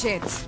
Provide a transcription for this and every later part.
it!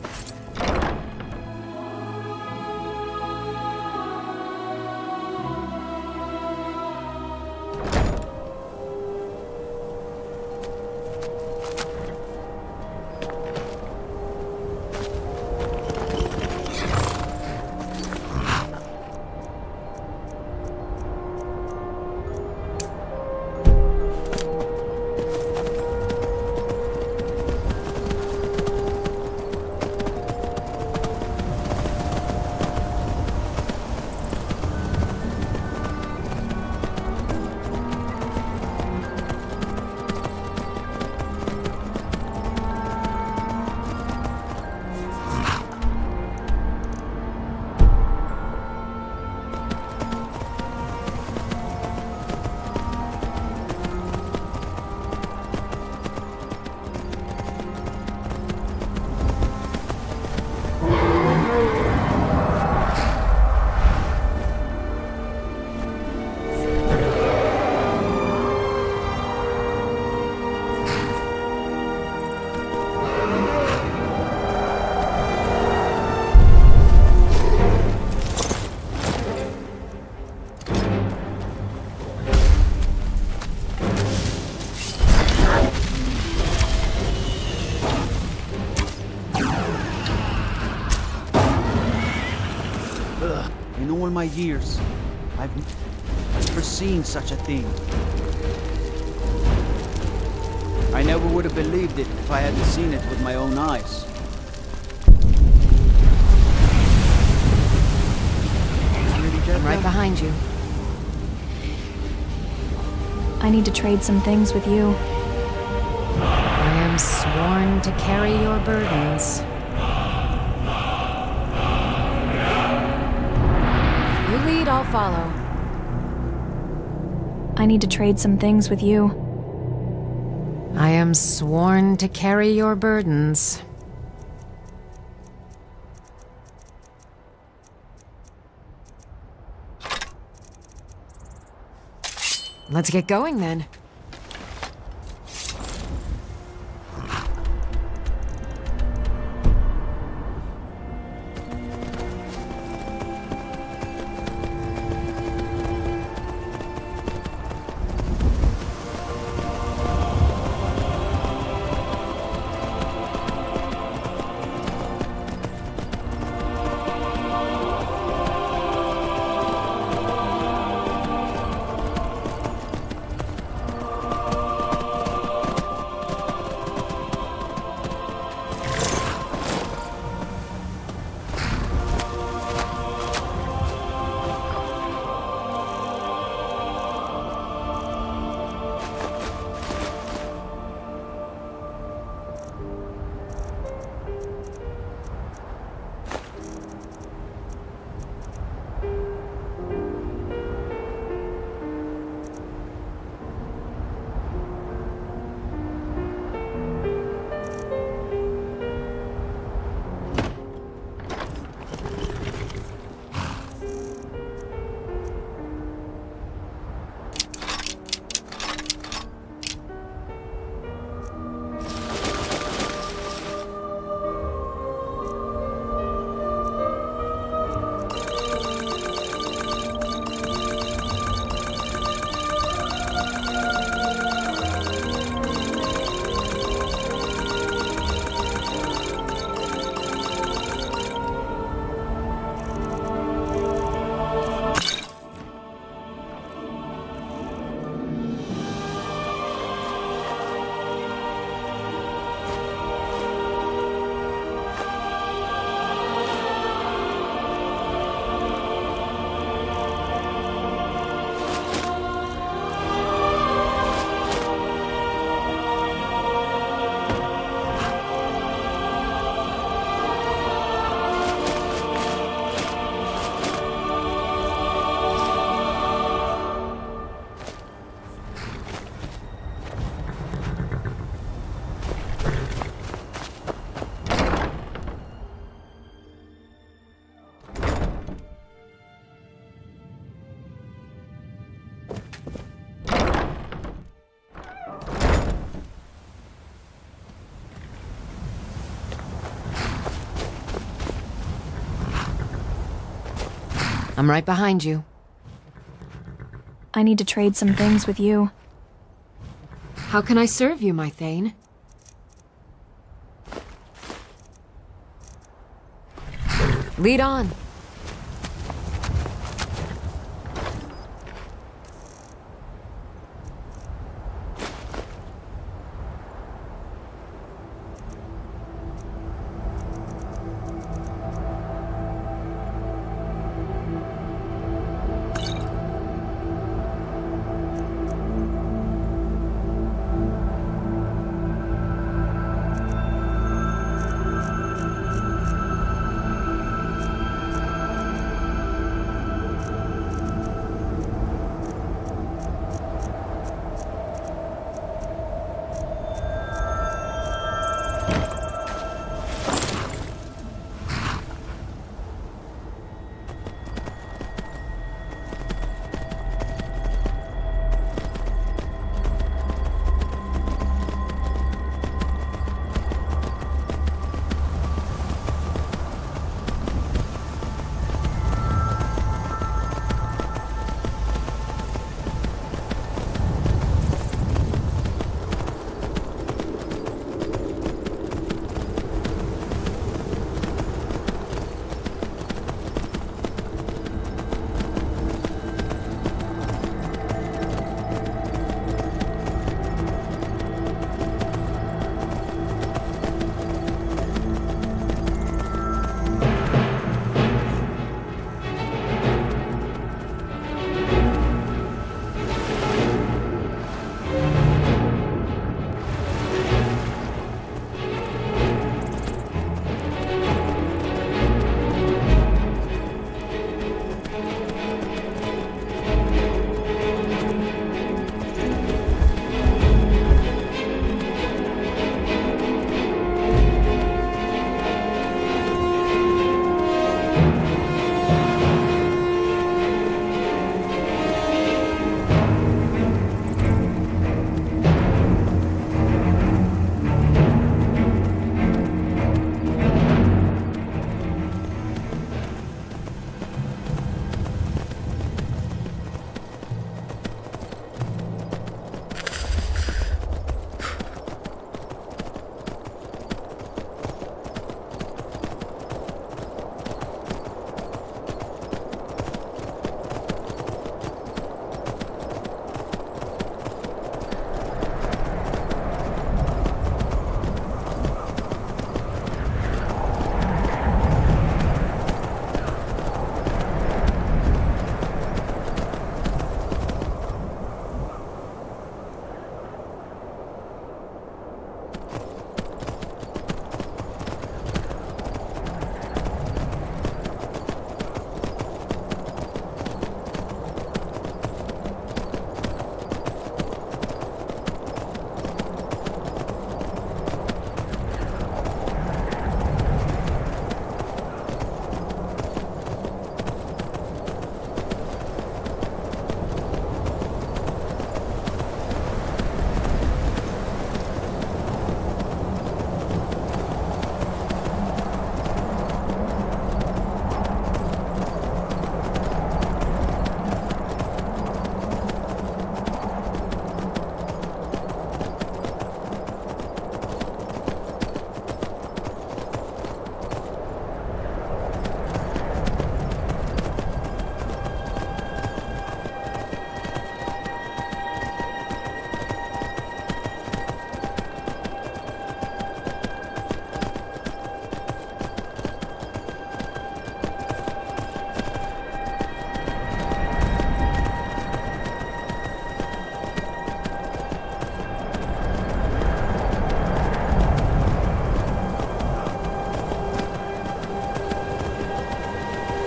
In all my years, I've never seen such a thing. I never would have believed it if I hadn't seen it with my own eyes. I'm right behind you. I need to trade some things with you. I am sworn to carry your burdens. You lead, I'll follow. I need to trade some things with you. I am sworn to carry your burdens. Let's get going then. I'm right behind you. I need to trade some things with you. How can I serve you, my Thane? Lead on.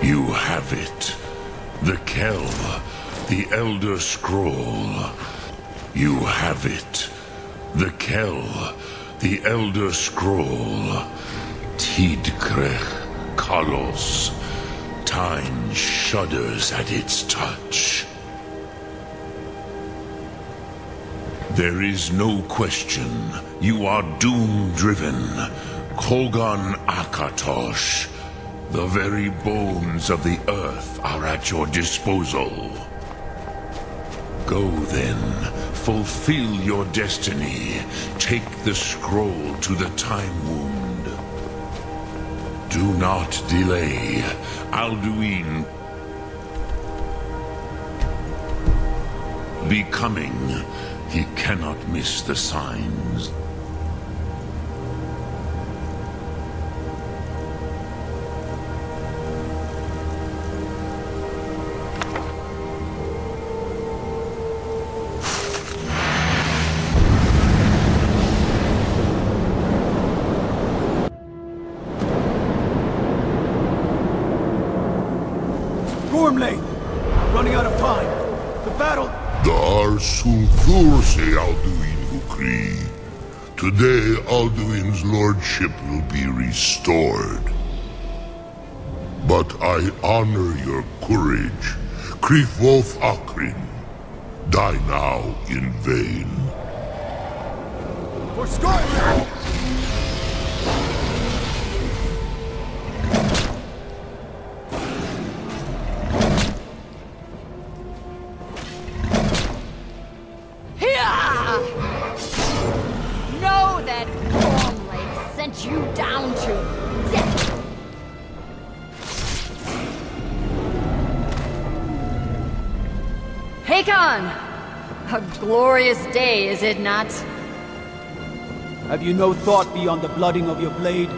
You have it. The Kell, the Elder Scroll. You have it. The Kell, the Elder Scroll. Tidkrech Kalos. Time shudders at its touch. There is no question. You are doom-driven. Kogan Akatosh. The very bones of the earth are at your disposal. Go then, fulfill your destiny. Take the scroll to the Time Wound. Do not delay. Alduin be coming. He cannot miss the signs. Running out of time. The battle... Dar sulthurse Alduin Ukri. Today Alduin's lordship will be restored. But I honor your courage. Krifwolf Akrin. Die now in vain. For Skyrim! Know that Gormlake sent you down to death. Hakon! A glorious day, is it not? Have you no thought beyond the blooding of your blade?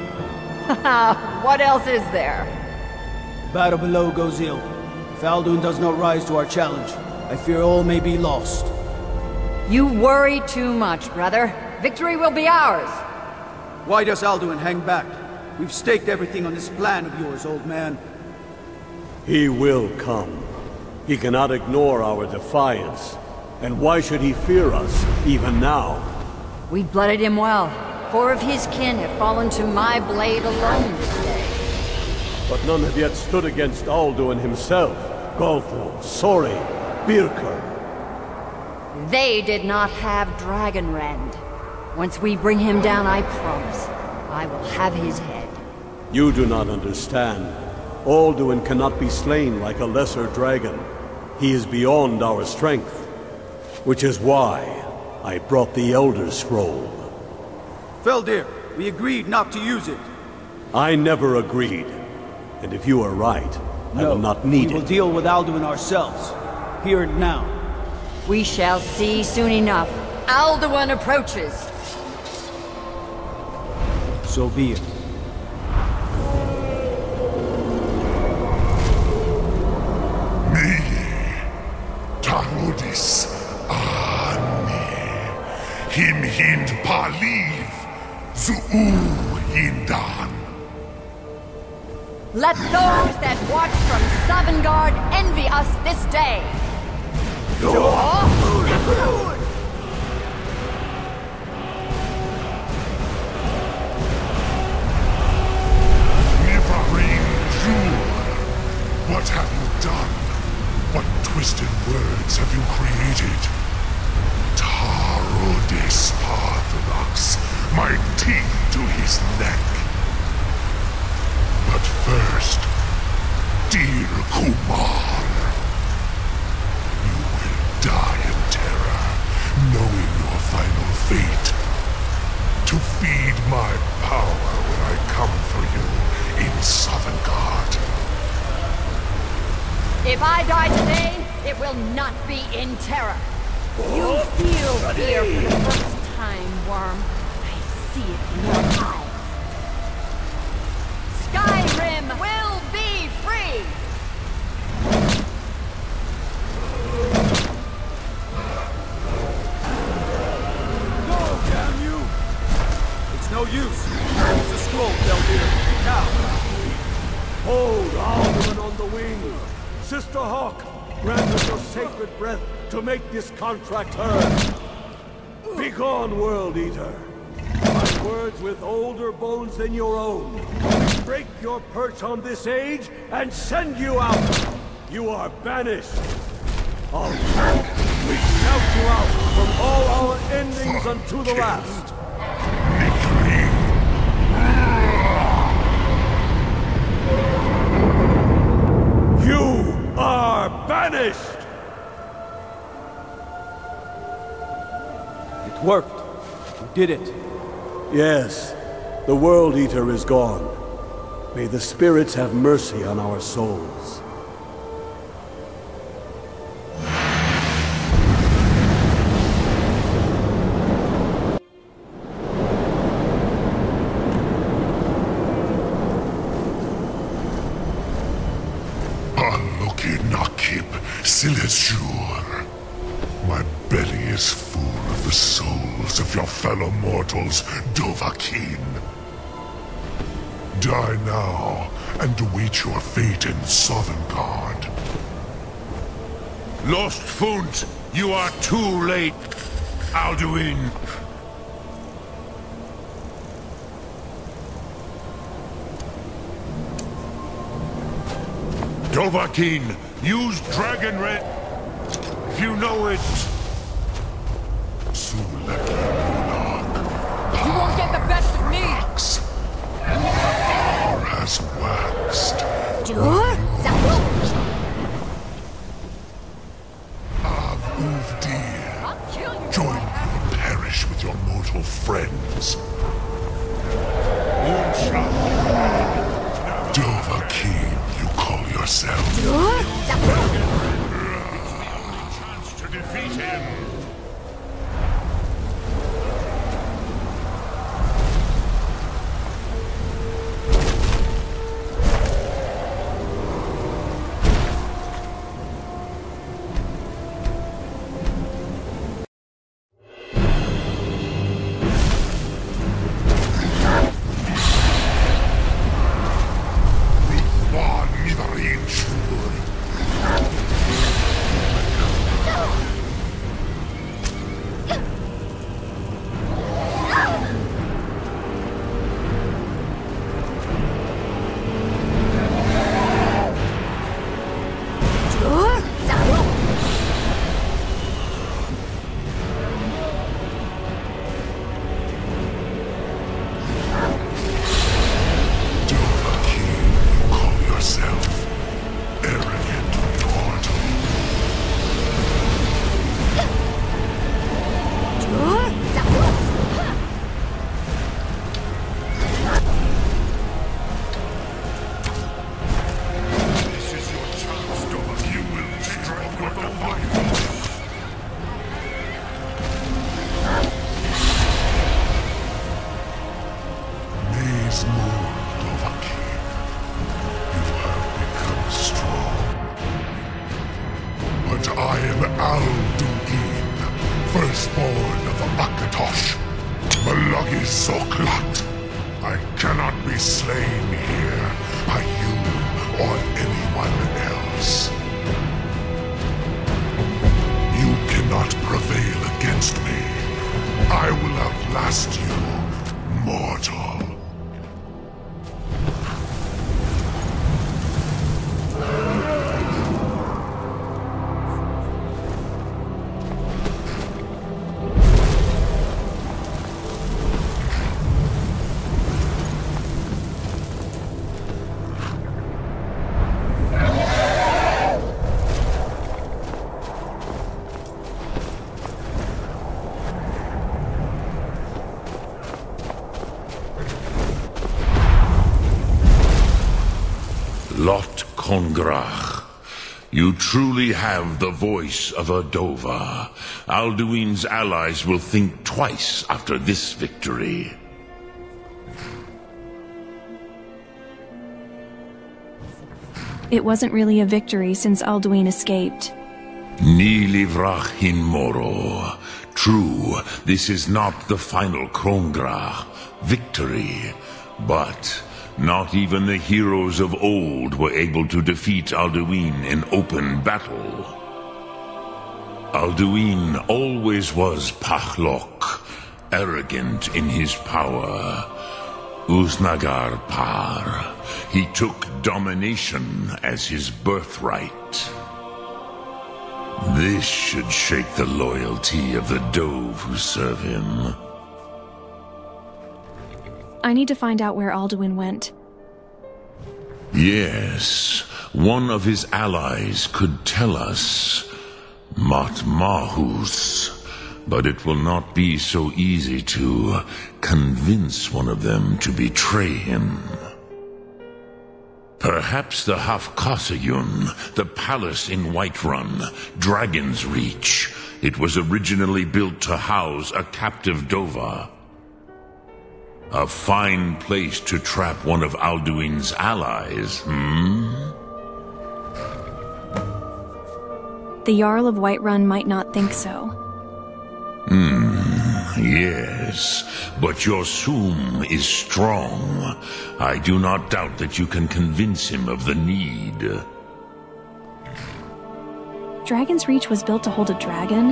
What else is there? Battle below goes ill. If Alduin does not rise to our challenge, I fear all may be lost. You worry too much, brother. Victory will be ours. Why does Alduin hang back? We've staked everything on this plan of yours, old man. He will come. He cannot ignore our defiance. And why should he fear us, even now? We blooded him well. 4 of his kin have fallen to my blade alone this day. But none have yet stood against Alduin himself. Golfo, Sori, Birker. They did not have Dragonrend. Once we bring him down, I promise, I will have his head. You do not understand. Alduin cannot be slain like a lesser dragon. He is beyond our strength. Which is why I brought the Elder Scroll. Feldir, we agreed not to use it. I never agreed. And if you are right, I will not need we will it. deal with Alduin ourselves. Here and now. We shall see soon enough. Alduin approaches. So be it. Me, Tarudis, Him hind paliv, Zuu hindan. Let those that watch from Sovngarde envy us this day. Nivarim Jur, what have you done? What twisted words have you created? Tarodis Parthenax, my teeth to his neck. But first, dear Kumar, you will die in terror, knowing your final fate. To feed my power when I come for you in Sovngarde. If I die today, it will not be in terror. You feel fear for the first time, Worm. I see it in your eyes. Skyrim will be free! No, damn you! It's no use. Use the scroll, Feldir. Now! Hold Alduin on the wing. Sister Hawk, grant us your sacred breath to make this contract heard. Begone, World Eater. My words with older bones than your own. We break your perch on this age and send you out. You are banished. Alduin, we shout you out from all our endings unto the last. Nikri. You are banished! It worked. You did it. Yes, the World Eater is gone. May the spirits have mercy on our souls. My belly is full of the souls of your fellow mortals, Dovahkiin. Die now, and await your fate in Sovngarde. Lost Funt, you are too late, Alduin. Dovahkiin, use Dragon Red if you know it. Suleki Monarch. You won't get the best of me! Power has waxed. Av Uvdir. Join me and perish with your mortal friends. Dovahkiin, you call yourself. Chance to defeat him. I am Alduin, firstborn of Akatosh, Malagi Zoklat. I cannot be slain here by you or anyone else. You cannot prevail against me. I will outlast you, mortal. Lot Kongrach, you truly have the voice of a Dova. Alduin's allies will think twice after this victory. It wasn't really a victory since Alduin escaped. Ni livrach hin moro. True, this is not the final Kongrach victory, but not even the heroes of old were able to defeat Alduin in open battle. Alduin always was Pachlok, arrogant in his power. Uznagar Par. He took domination as his birthright. This should shake the loyalty of the Dove who serve him. I need to find out where Alduin went. Yes, one of his allies could tell us Matmahus. But it will not be so easy to convince one of them to betray him. Perhaps the Hafkasayun, the palace in Whiterun, Dragon's Reach. It was originally built to house a captive Dova. A fine place to trap one of Alduin's allies, The Jarl of Whiterun might not think so. Yes, but your Soom is strong. I do not doubt that you can convince him of the need. Dragon's Reach was built to hold a dragon?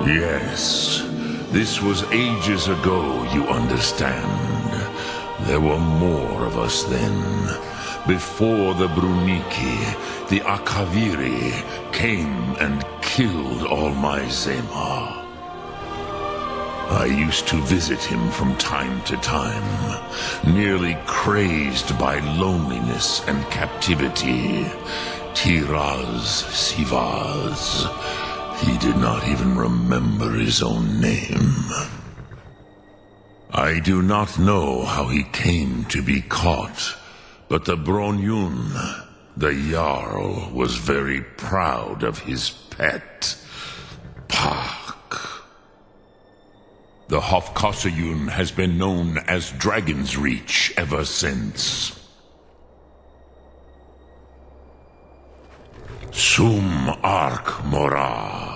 Yes, this was ages ago, you understand. There were more of us then. Before the Bruniki, the Akaviri came and killed all my Zemar. I used to visit him from time to time, nearly crazed by loneliness and captivity. Tiraz Sivaz. He did not even remember his own name. I do not know how he came to be caught, but the Bronyun, the Jarl, was very proud of his pet, Pak. The Hafkasayun has been known as Dragon's Reach ever since. Sum Ark Mora.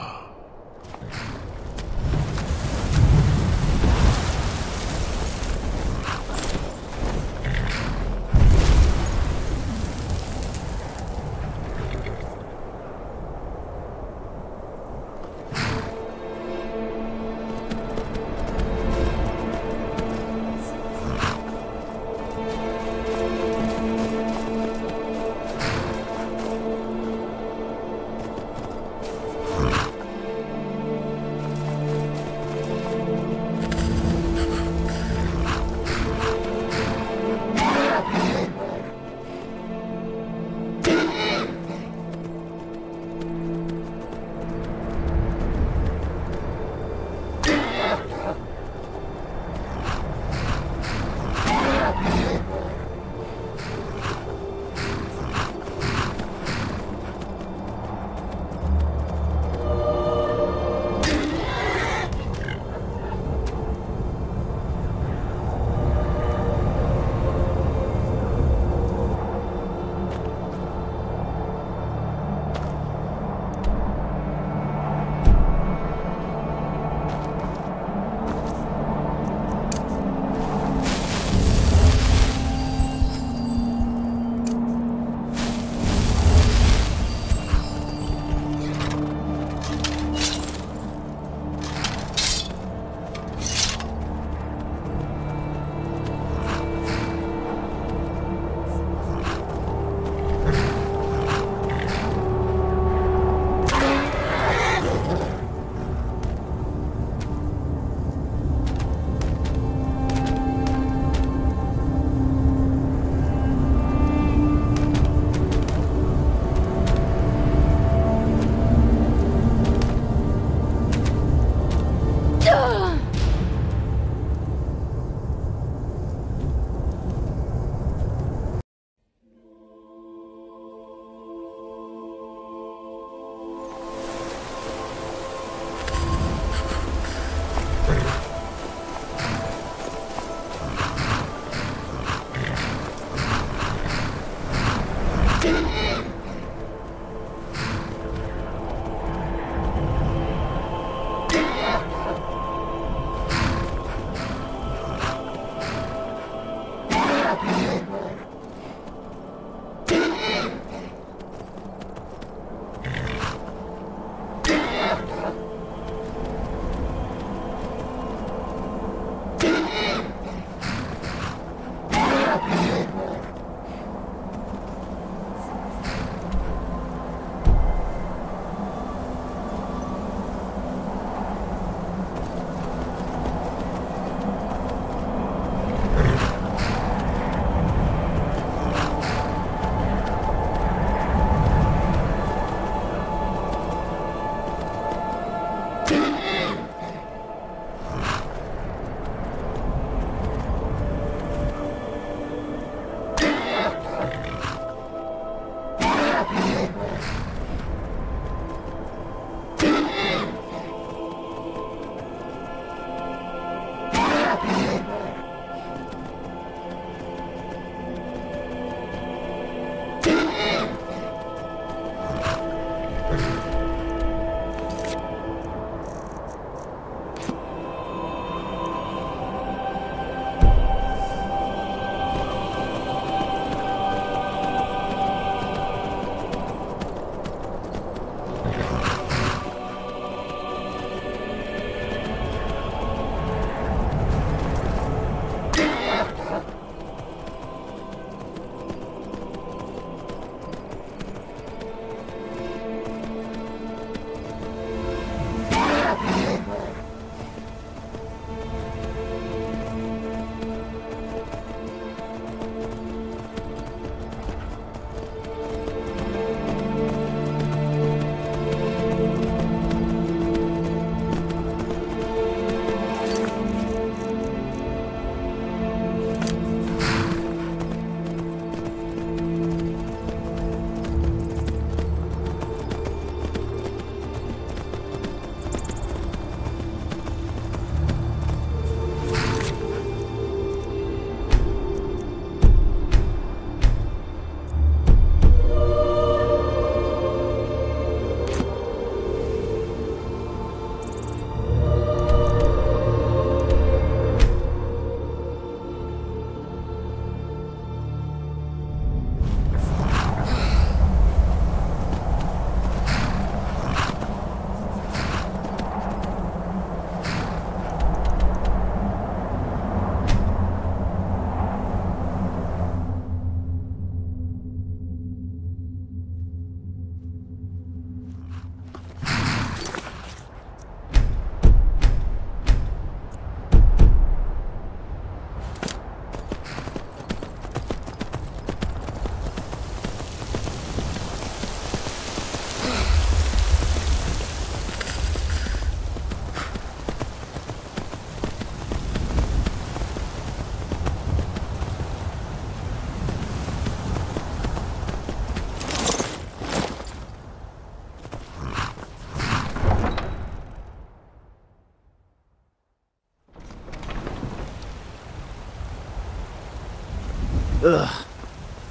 Ugh.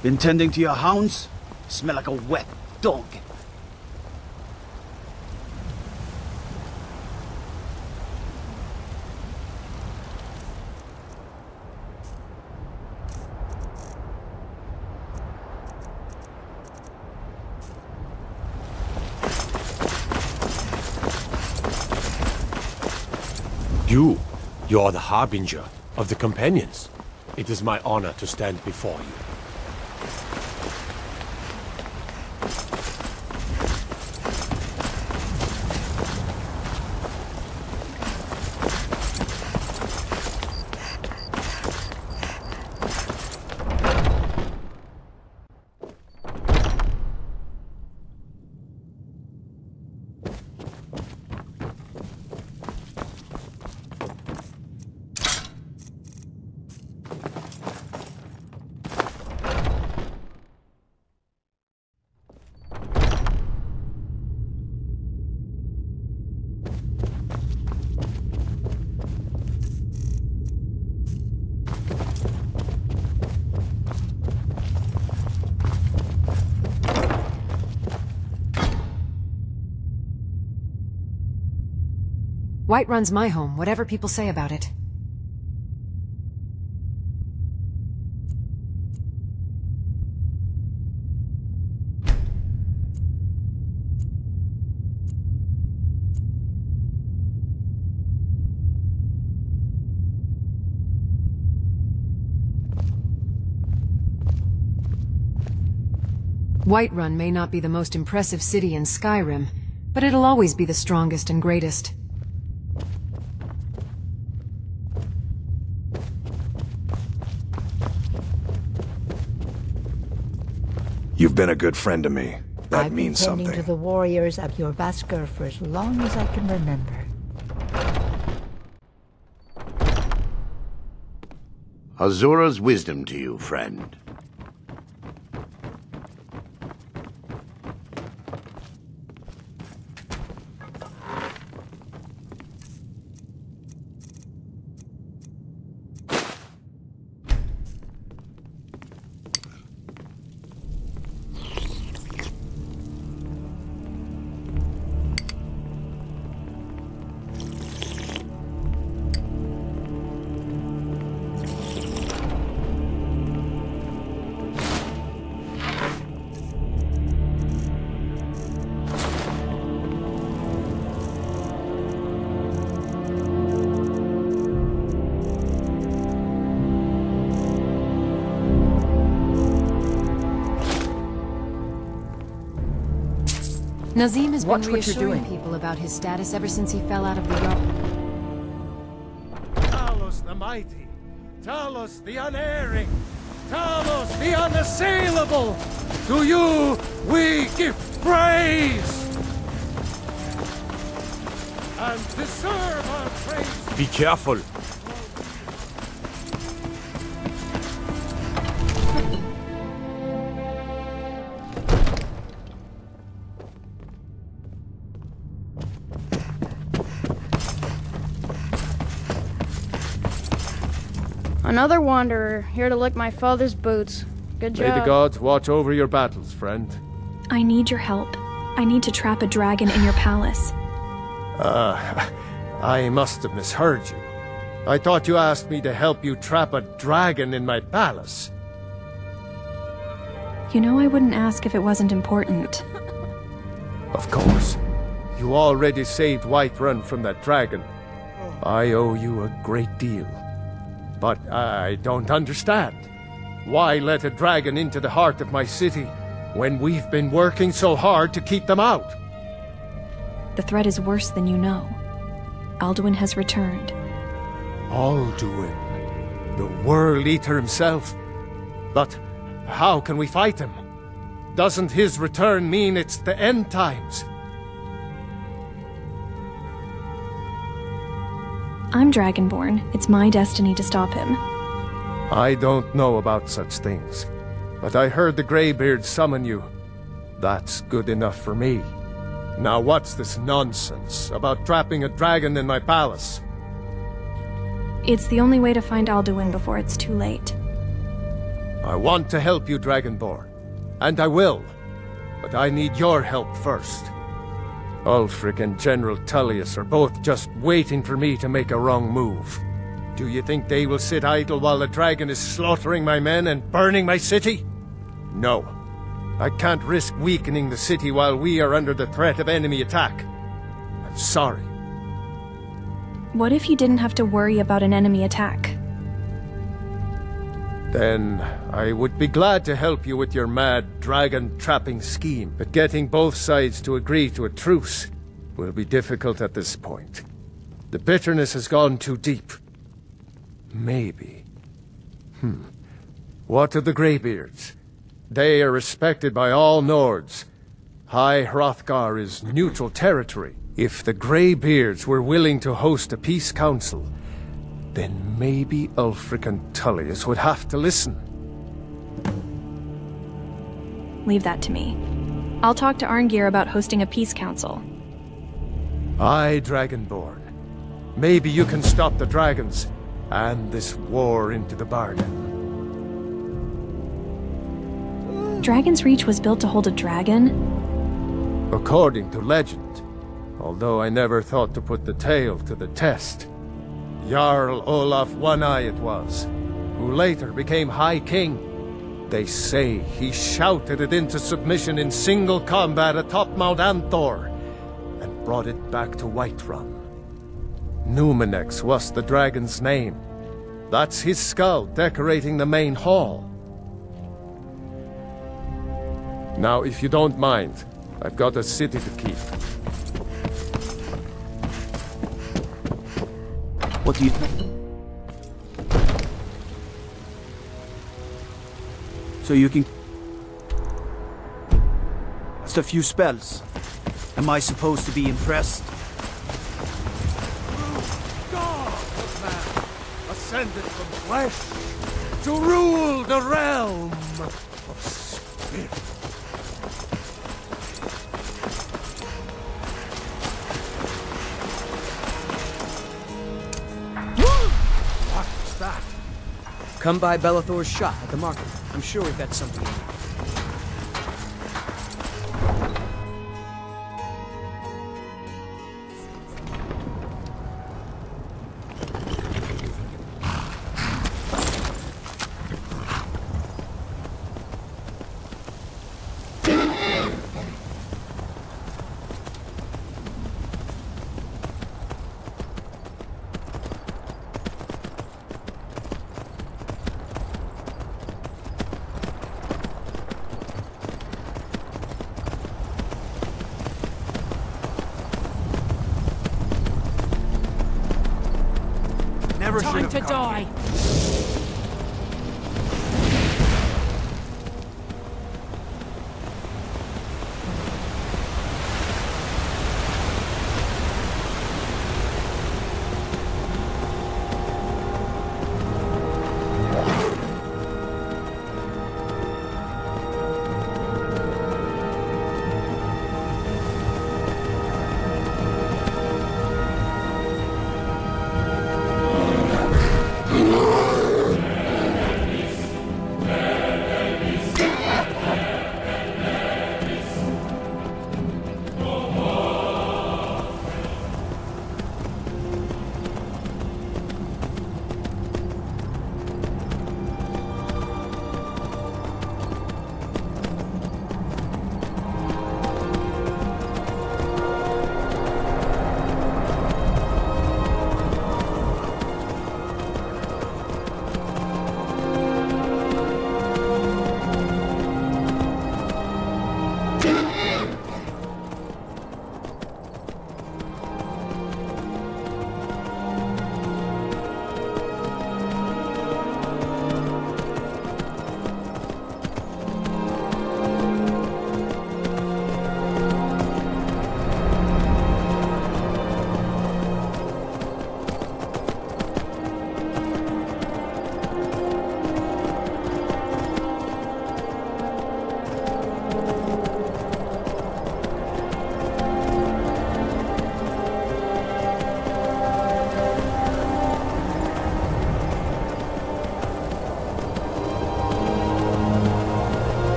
Been tending to your hounds? Smell like a wet dog. You are the harbinger of the companions. It is my honor to stand before you. Whiterun's my home, whatever people say about it. Whiterun may not be the most impressive city in Skyrim, but it'll always be the strongest and greatest. You've been a good friend to me. That means something. I've been tending to the warriors of your Vasker for as long as I can remember. Azura's wisdom to you, friend. Nazim has been Watch what you're reassuring doing. people about his status ever since he fell out of the yard. Talos the mighty, Talos the unerring, Talos the unassailable. To you we give praise and deserve our praise. Be careful. Another wanderer, here to lick my father's boots. Good job. May the gods watch over your battles, friend. I need your help. I need to trap a dragon in your palace. I must have misheard you. I thought you asked me to help you trap a dragon in my palace. You know I wouldn't ask if it wasn't important. Of course. You already saved Whiterun from that dragon. I owe you a great deal. But I don't understand. Why let a dragon into the heart of my city when we've been working so hard to keep them out? The threat is worse than you know. Alduin has returned. Alduin, the World Eater himself. But how can we fight him? Doesn't his return mean it's the end times? I'm Dragonborn. It's my destiny to stop him. I don't know about such things, but I heard the Greybeard summon you. That's good enough for me. Now what's this nonsense about trapping a dragon in my palace? It's the only way to find Alduin before it's too late. I want to help you, Dragonborn, and I will, but I need your help first. Ulfric and General Tullius are both just waiting for me to make a wrong move. Do you think they will sit idle while the dragon is slaughtering my men and burning my city? No. I can't risk weakening the city while we are under the threat of enemy attack. I'm sorry. What if you didn't have to worry about an enemy attack? Then I would be glad to help you with your mad dragon-trapping scheme, but getting both sides to agree to a truce will be difficult at this point. The bitterness has gone too deep. Maybe. What of the Greybeards? They are respected by all Nords. High Hrothgar is neutral territory. If the Greybeards were willing to host a peace council, then maybe Ulfric and Tullius would have to listen. Leave that to me. I'll talk to Arngir about hosting a peace council. Aye, Dragonborn. Maybe you can stop the dragons, and this war into the bargain. Dragon's Reach was built to hold a dragon? According to legend, although I never thought to put the tale to the test. Jarl Olaf One-Eye it was, who later became High King. They say he shouted it into submission in single combat atop Mount Anthor, and brought it back to Whiterun. Numenex was the dragon's name. That's his skull decorating the main hall. Now, if you don't mind, I've got a city to keep. What do you... So you can... Just a few spells. Am I supposed to be impressed? God of man, ascended from flesh, to rule the realm of spirit. That. Come by Bellathor's shop at the market. I'm sure we've got something in there. never should time have to come die. here.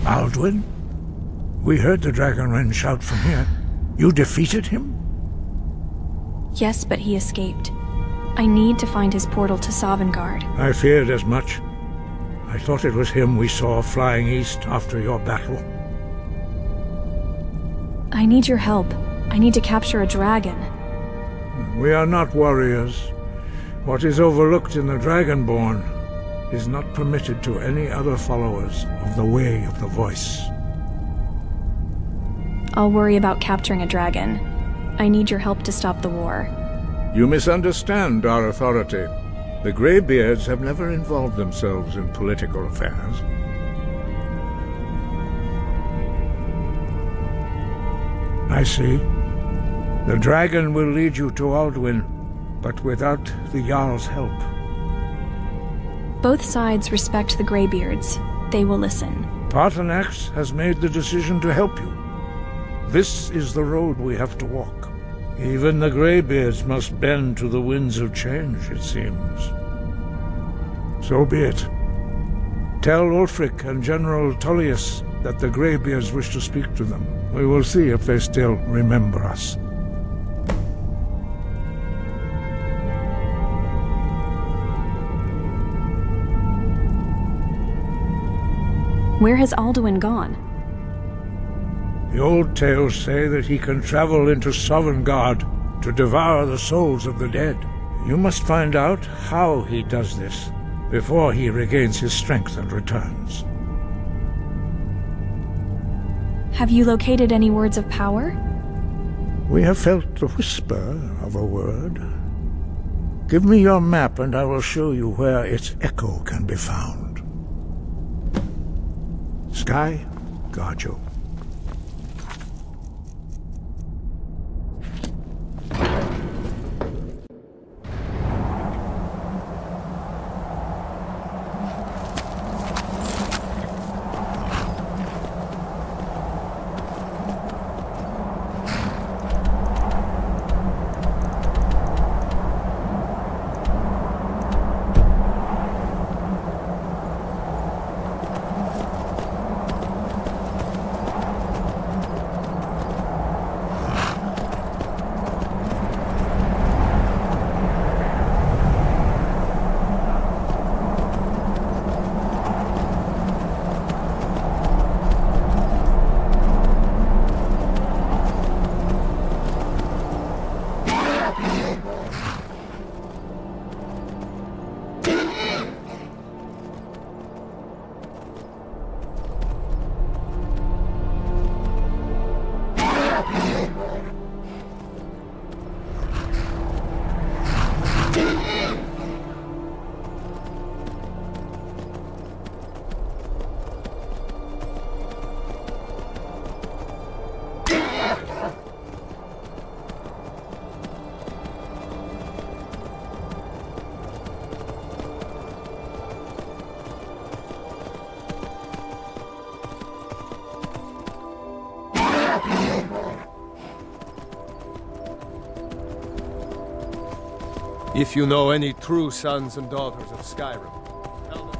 Alduin? We heard the Dragonren shout from here. You defeated him? Yes, but he escaped. I need to find his portal to Sovngarde. I feared as much. I thought it was him we saw flying east after your battle. I need your help. I need to capture a dragon. We are not warriors. What is overlooked in the Dragonborn is not permitted to any other followers of the Way of the Voice. I'll worry about capturing a dragon. I need your help to stop the war. You misunderstand our authority. The Greybeards have never involved themselves in political affairs. I see. The dragon will lead you to Alduin, but without the Jarl's help. Both sides respect the Greybeards. They will listen. Paarthurnax has made the decision to help you. This is the road we have to walk. Even the Greybeards must bend to the winds of change, it seems. So be it. Tell Ulfric and General Tullius that the Greybeards wish to speak to them. We will see if they still remember us. Where has Alduin gone? The old tales say that he can travel into Sovngarde to devour the souls of the dead. You must find out how he does this before he regains his strength and returns. Have you located any words of power? We have felt the whisper of a word. Give me your map and I will show you where its echo can be found. Sky, guard you. If you know any true sons and daughters of Skyrim, tell them.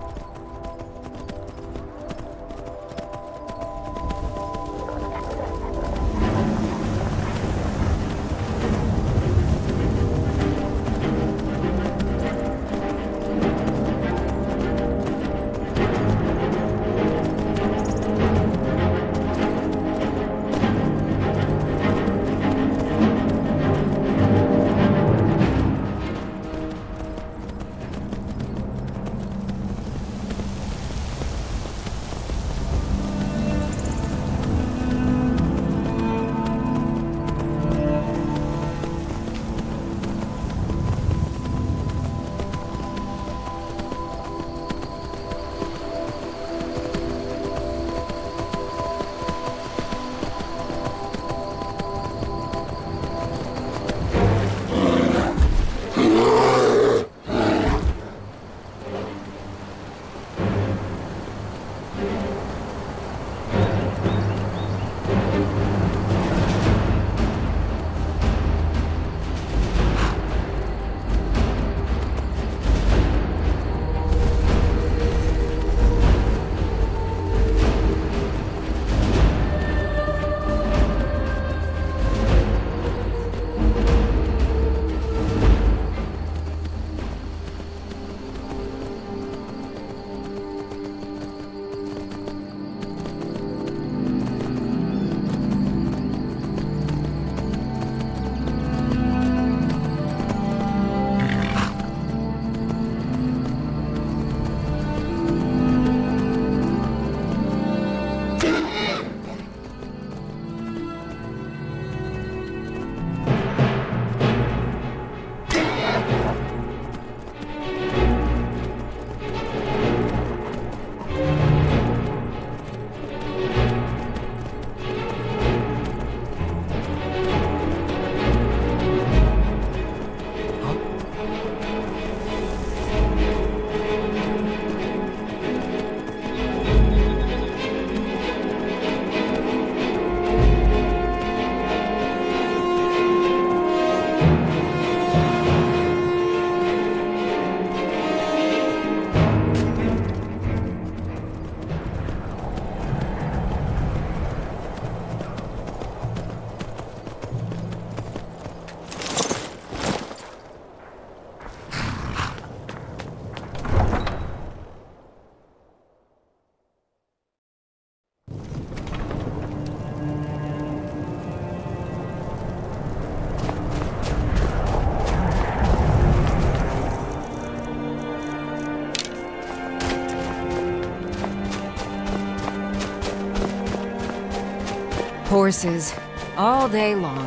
Horses, all day long.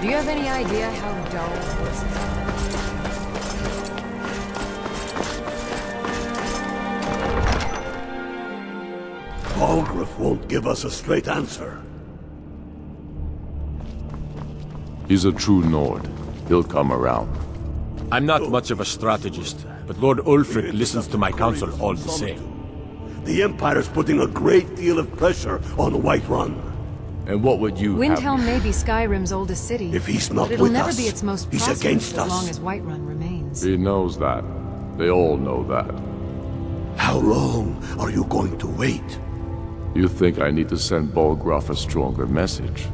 Do you have any idea how dull horses are? Algriff won't give us a straight answer. He's a true Nord. He'll come around. I'm not much of a strategist, but Lord Ulfric listens to my counsel all the same. The Empire's putting a great deal of pressure on Whiterun. And what would you have? Windhelm may be Skyrim's oldest city. If he's not but it'll with never us, be its most he's prosperous against as us. long as Whiterun remains. He knows that. They all know that. How long are you going to wait? You think I need to send Bolgraf a stronger message?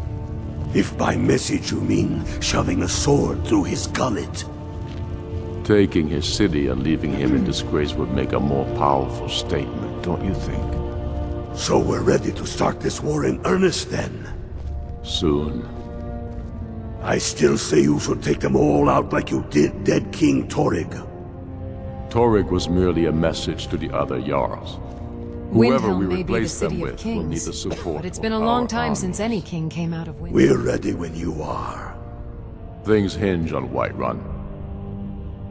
If by message you mean shoving a sword through his gullet. Taking his city and leaving him in disgrace would make a more powerful statement, don't you think? So we're ready to start this war in earnest then? Soon. I still say you should take them all out like you did dead King Torrig. Torrig was merely a message to the other Jarls. Whoever Windhelm we may be the replace them city of with will need kings, the support but it's of been a our long time armies. since any king came out of Windhelm. We're ready when you are. Things hinge on Whiterun.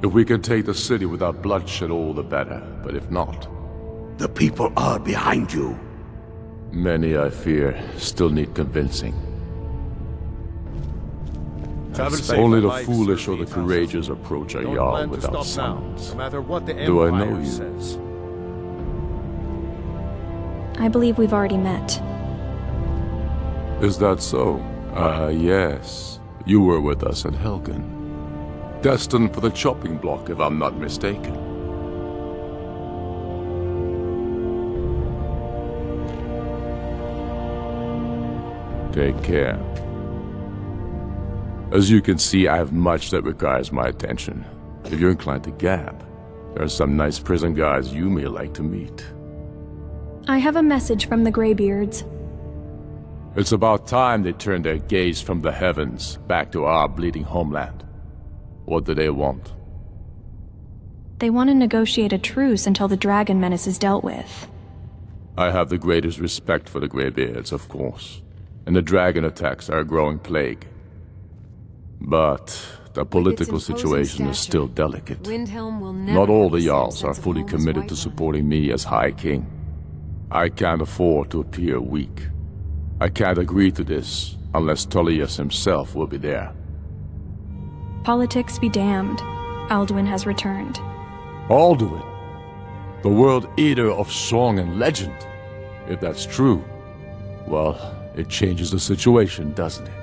If we can take the city without bloodshed, all the better. But if not... The people are behind you. Many, I fear, still need convincing. Only the foolish or the courageous approach a Jarl without summons. No matter what the Do I know Empire you? says. I believe we've already met. Is that so? Yes. You were with us at Helgen. Destined for the chopping block, if I'm not mistaken. Take care. As you can see, I have much that requires my attention. If you're inclined to gab, there are some nice prison guards you may like to meet. I have a message from the Greybeards. It's about time they turned their gaze from the heavens back to our bleeding homeland. What do they want? They want to negotiate a truce until the dragon menace is dealt with. I have the greatest respect for the Greybeards, of course. And the dragon attacks are a growing plague. But the political situation is still delicate. Not all the Jarls are fully committed to supporting me as High King. I can't afford to appear weak. I can't agree to this unless Tullius himself will be there. Politics be damned. Alduin has returned. Alduin? The world eater of song and legend? If that's true, well, it changes the situation, doesn't it?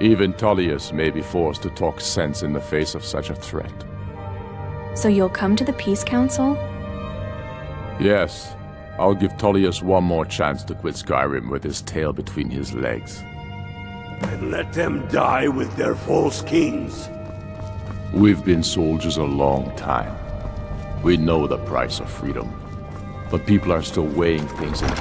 Even Tullius may be forced to talk sense in the face of such a threat. So you'll come to the Peace Council? Yes. I'll give Tullius one more chance to quit Skyrim with his tail between his legs. And let them die with their false kings. We've been soldiers a long time. We know the price of freedom. But people are still weighing things in.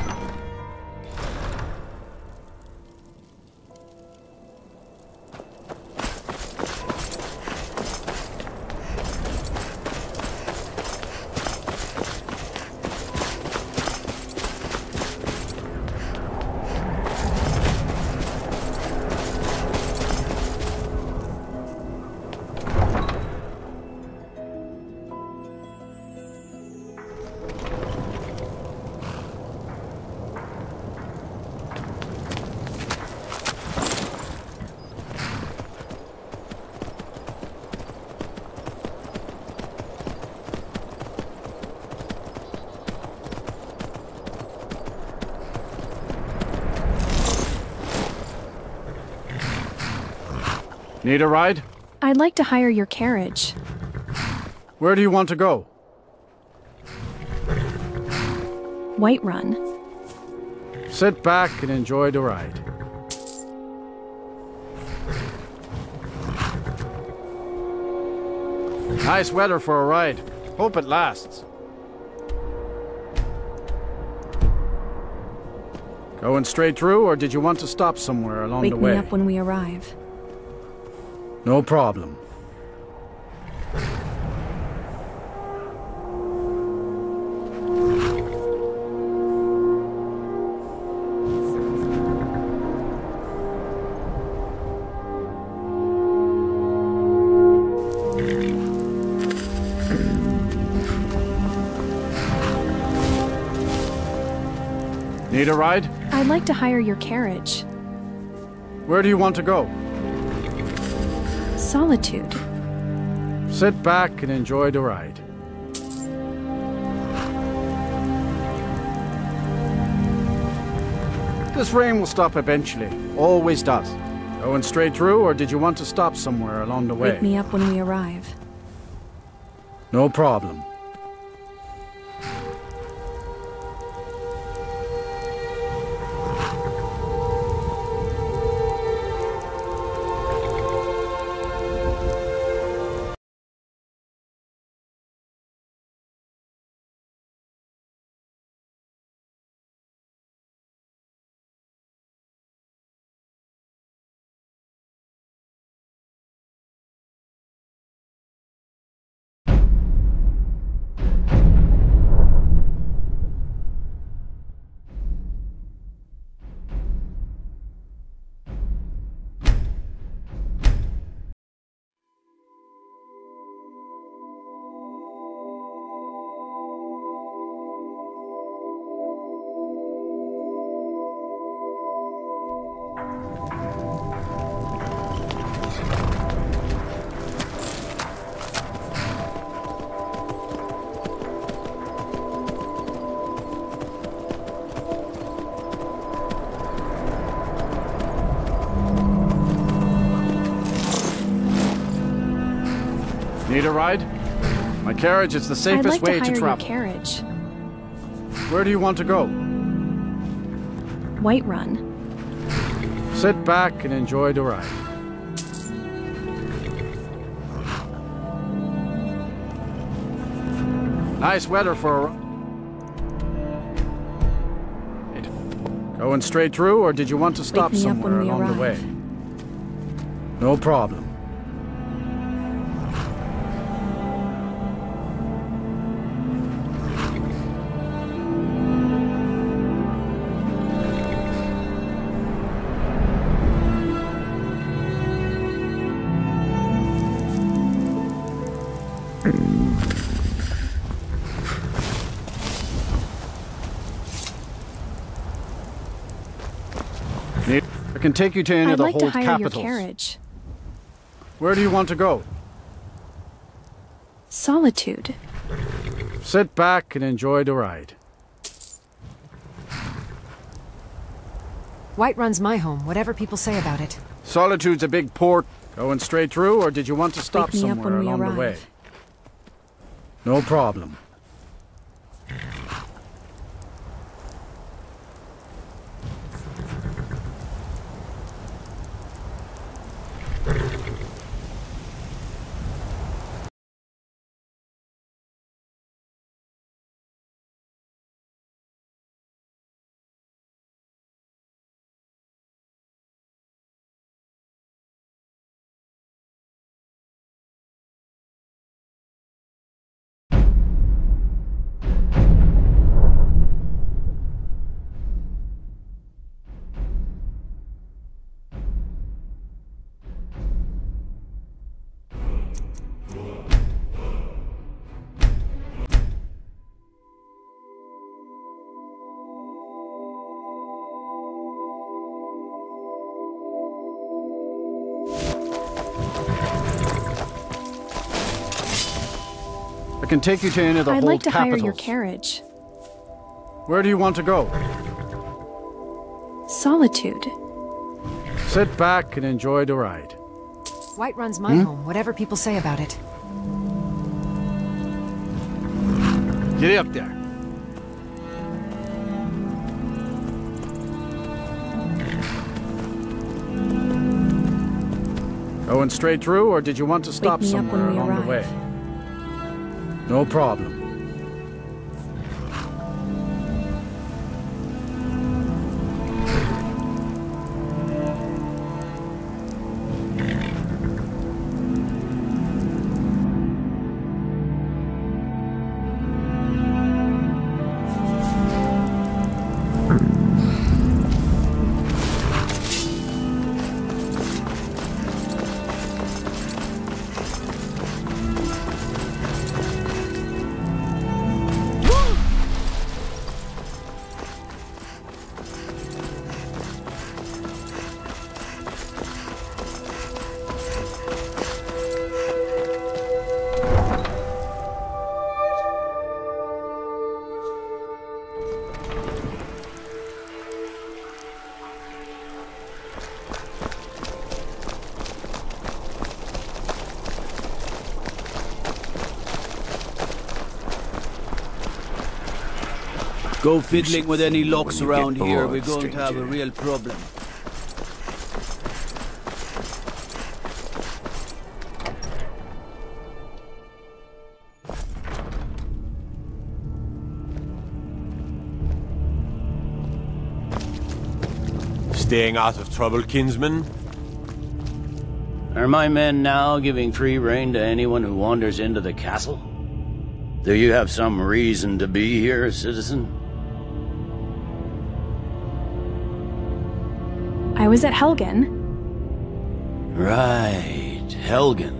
Need a ride? I'd like to hire your carriage. Where do you want to go? Whiterun. Sit back and enjoy the ride. Nice weather for a ride. Hope it lasts. Going straight through, or did you want to stop somewhere along the way? Wake me up when we arrive. No problem. Need a ride? I'd like to hire your carriage. Where do you want to go? Solitude. Sit back and enjoy the ride. This rain will stop eventually. Always does. Going straight through, or did you want to stop somewhere along the way? Wake me up when we arrive. No problem. Need a ride? My carriage is the safest way to travel. I'd like to hire your carriage. Where do you want to go? Whiterun. Sit back and enjoy the ride. Nice weather for a... Going straight through, or did you want to stop somewhere along the way? No problem. I can take you to any of the hold capitals. I'd like to hire your carriage. Where do you want to go? Solitude. Sit back and enjoy the ride. Whiterun's my home, whatever people say about it. Solitude's a big port. Going straight through, or did you want to stop somewhere along the way? No problem. I can take you to any of the hold capitals. I'd like to hire your carriage. Where do you want to go? Solitude. Sit back and enjoy the ride. Whiterun's my home, whatever people say about it. Get up there. Going straight through, or did you want to stop somewhere along the way? No problem. Go fiddling with any locks around here, we're going to have a real problem. Staying out of trouble, kinsman? Are my men now giving free rein to anyone who wanders into the castle? Do you have some reason to be here, citizen? I was at Helgen. Right, Helgen.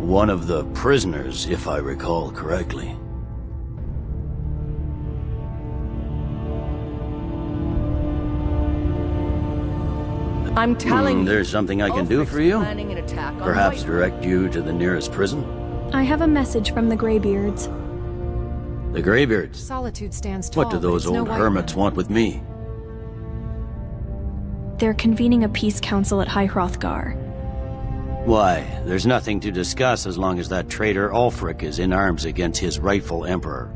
One of the prisoners, if I recall correctly. I'm telling you. There's something I can do for you? Planning an attack on Perhaps Whiterun. direct you to the nearest prison? I have a message from the Greybeards. The Greybeards? Solitude stands tall. What do those old hermits want with me? They're convening a peace council at High Hrothgar. Why, there's nothing to discuss as long as that traitor Ulfric is in arms against his rightful emperor.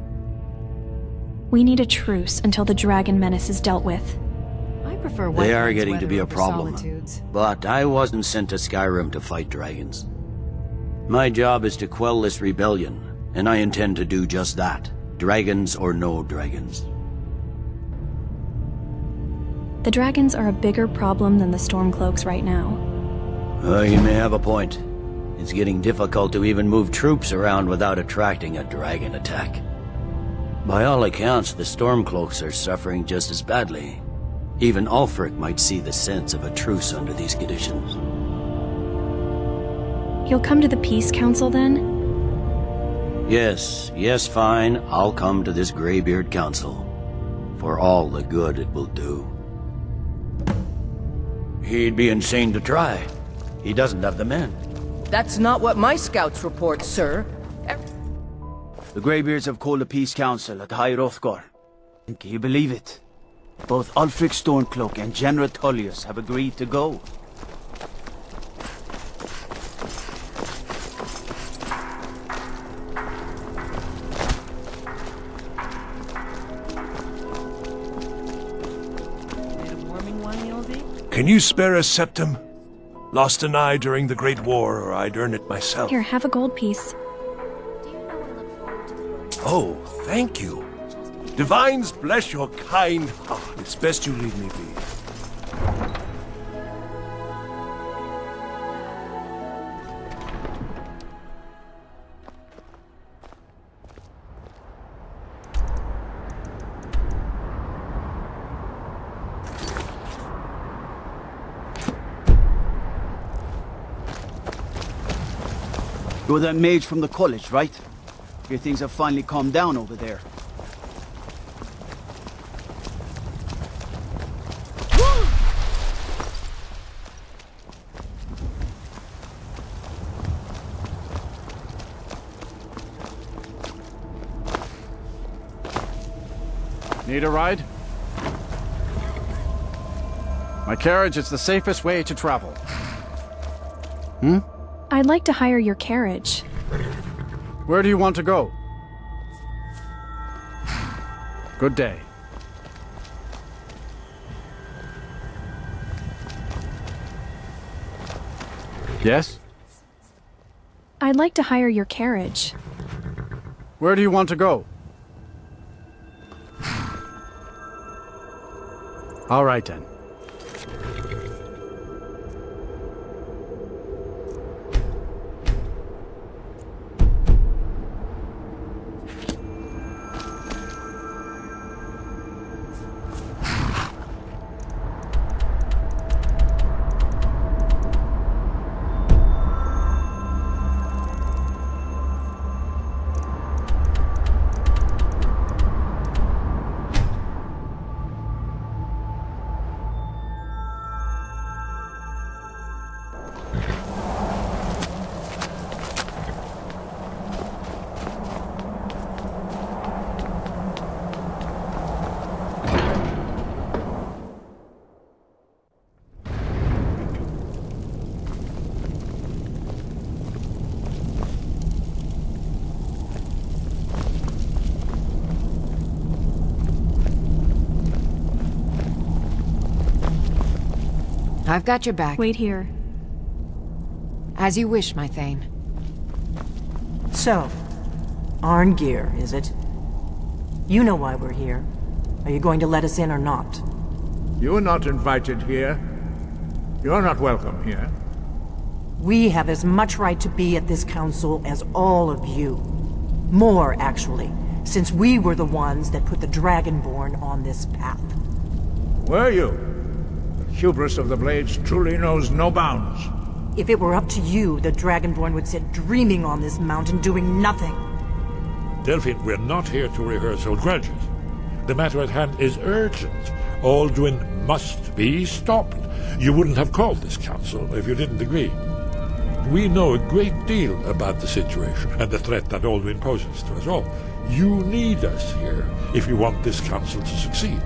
We need a truce until the dragon menace is dealt with. I prefer They are wetlands getting to weather be a over problem. solitudes. But I wasn't sent to Skyrim to fight dragons. My job is to quell this rebellion, and I intend to do just that. Dragons or no dragons. The dragons are a bigger problem than the Stormcloaks right now. You may have a point. It's getting difficult to even move troops around without attracting a dragon attack. By all accounts, the Stormcloaks are suffering just as badly. Even Ulfric might see the sense of a truce under these conditions. You'll come to the Peace Council then? Yes, fine. I'll come to this Greybeard Council. For all the good it will do. He'd be insane to try. He doesn't have the men. That's not what my scouts report, sir. The Greybeards have called a peace council at High Hrothgar. Can you believe it? Both Ulfric Stormcloak and General Tullius have agreed to go. Can you spare a septum? Lost an eye during the Great War, or I'd earn it myself. Here, have a gold piece. Oh, thank you. Divines bless your kind heart. It's best you leave me be. You're that mage from the college, right? Hear things have finally calmed down over there. Need a ride? My carriage is the safest way to travel. I'd like to hire your carriage. Where do you want to go? Good day. Yes? I'd like to hire your carriage. Where do you want to go? All right then. I've got your back. Wait here. As you wish, my Thane. So, Arngeir, is it? You know why we're here. Are you going to let us in or not? You're not invited here. You're not welcome here. We have as much right to be at this council as all of you. More, actually, since we were the ones that put the Dragonborn on this path. Were you? The hubris of the Blades truly knows no bounds. If it were up to you, the Dragonborn would sit dreaming on this mountain doing nothing. Delphine, we're not here to rehearse old grudges. The matter at hand is urgent. Alduin must be stopped. You wouldn't have called this council if you didn't agree. We know a great deal about the situation and the threat that Alduin poses to us all. You need us here if you want this council to succeed.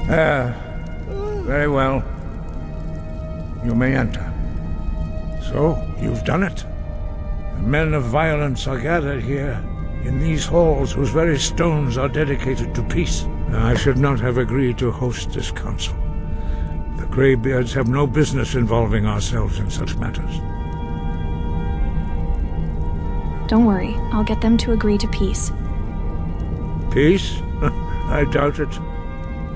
Very well. you may enter. So, you've done it. The men of violence are gathered here, in these halls whose very stones are dedicated to peace. I should not have agreed to host this council. The Greybeards have no business involving ourselves in such matters. Don't worry, I'll get them to agree to peace. Peace? I doubt it.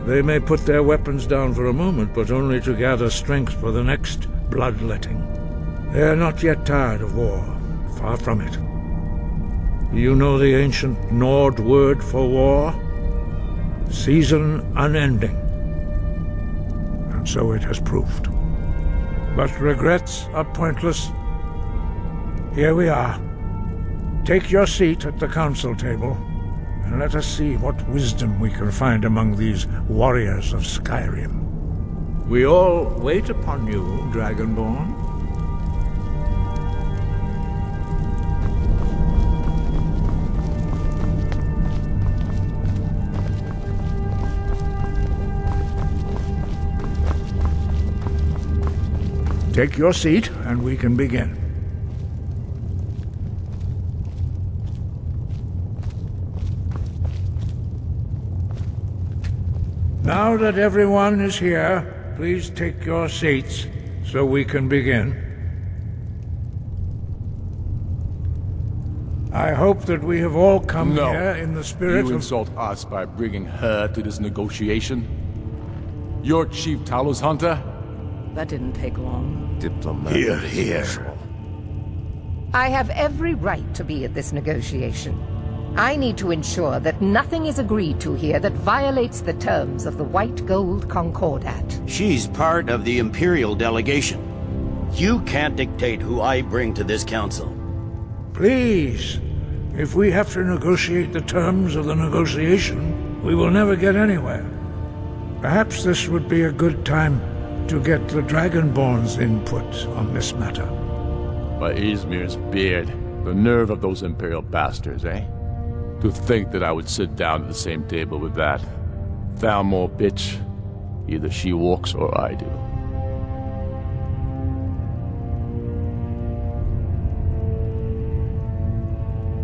They may put their weapons down for a moment, but only to gather strength for the next bloodletting. They are not yet tired of war. Far from it. You know the ancient Nord word for war? Season unending. And so it has proved. But regrets are pointless. Here we are. Take your seat at the council table, and let us see what wisdom we can find among these warriors of Skyrim. We all wait upon you, Dragonborn. Take your seat, and we can begin. Now that everyone is here, please take your seats, so we can begin. I hope that we have all come here in the spirit of... You insult us by bringing her to this negotiation? You're Chief Talos Hunter? That didn't take long. Here, here. I have every right to be at this negotiation. I need to ensure that nothing is agreed to here that violates the terms of the White Gold Concordat. She's part of the Imperial delegation. You can't dictate who I bring to this council. Please, if we have to negotiate the terms of the negotiation, we will never get anywhere. Perhaps this would be a good time to get the Dragonborn's input on this matter. By Ysmir's beard, the nerve of those Imperial bastards, eh? To think that I would sit down at the same table with that Thalmor bitch. Either she walks or I do.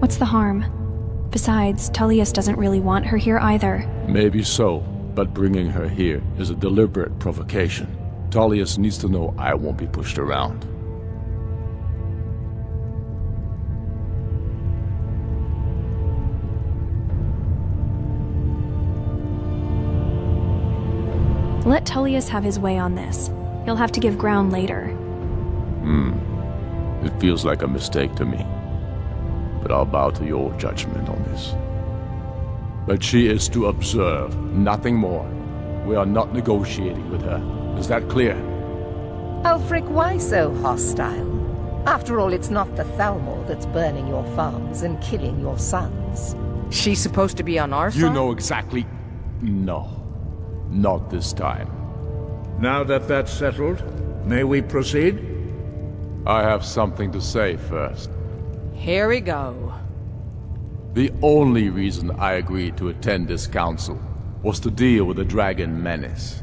What's the harm? Besides, Tullius doesn't really want her here either. Maybe so, but bringing her here is a deliberate provocation. Tullius needs to know I won't be pushed around. Let Tullius have his way on this. He'll have to give ground later. It feels like a mistake to me. But I'll bow to your judgment on this. But she is to observe, nothing more. We are not negotiating with her. Is that clear? Ulfric, why so hostile? After all, it's not the Thalmor that's burning your farms and killing your sons. She's supposed to be on our side? You know exactly... No. Not this time. Now that that's settled, may we proceed? I have something to say first. Here we go. The only reason I agreed to attend this council was to deal with the dragon menace.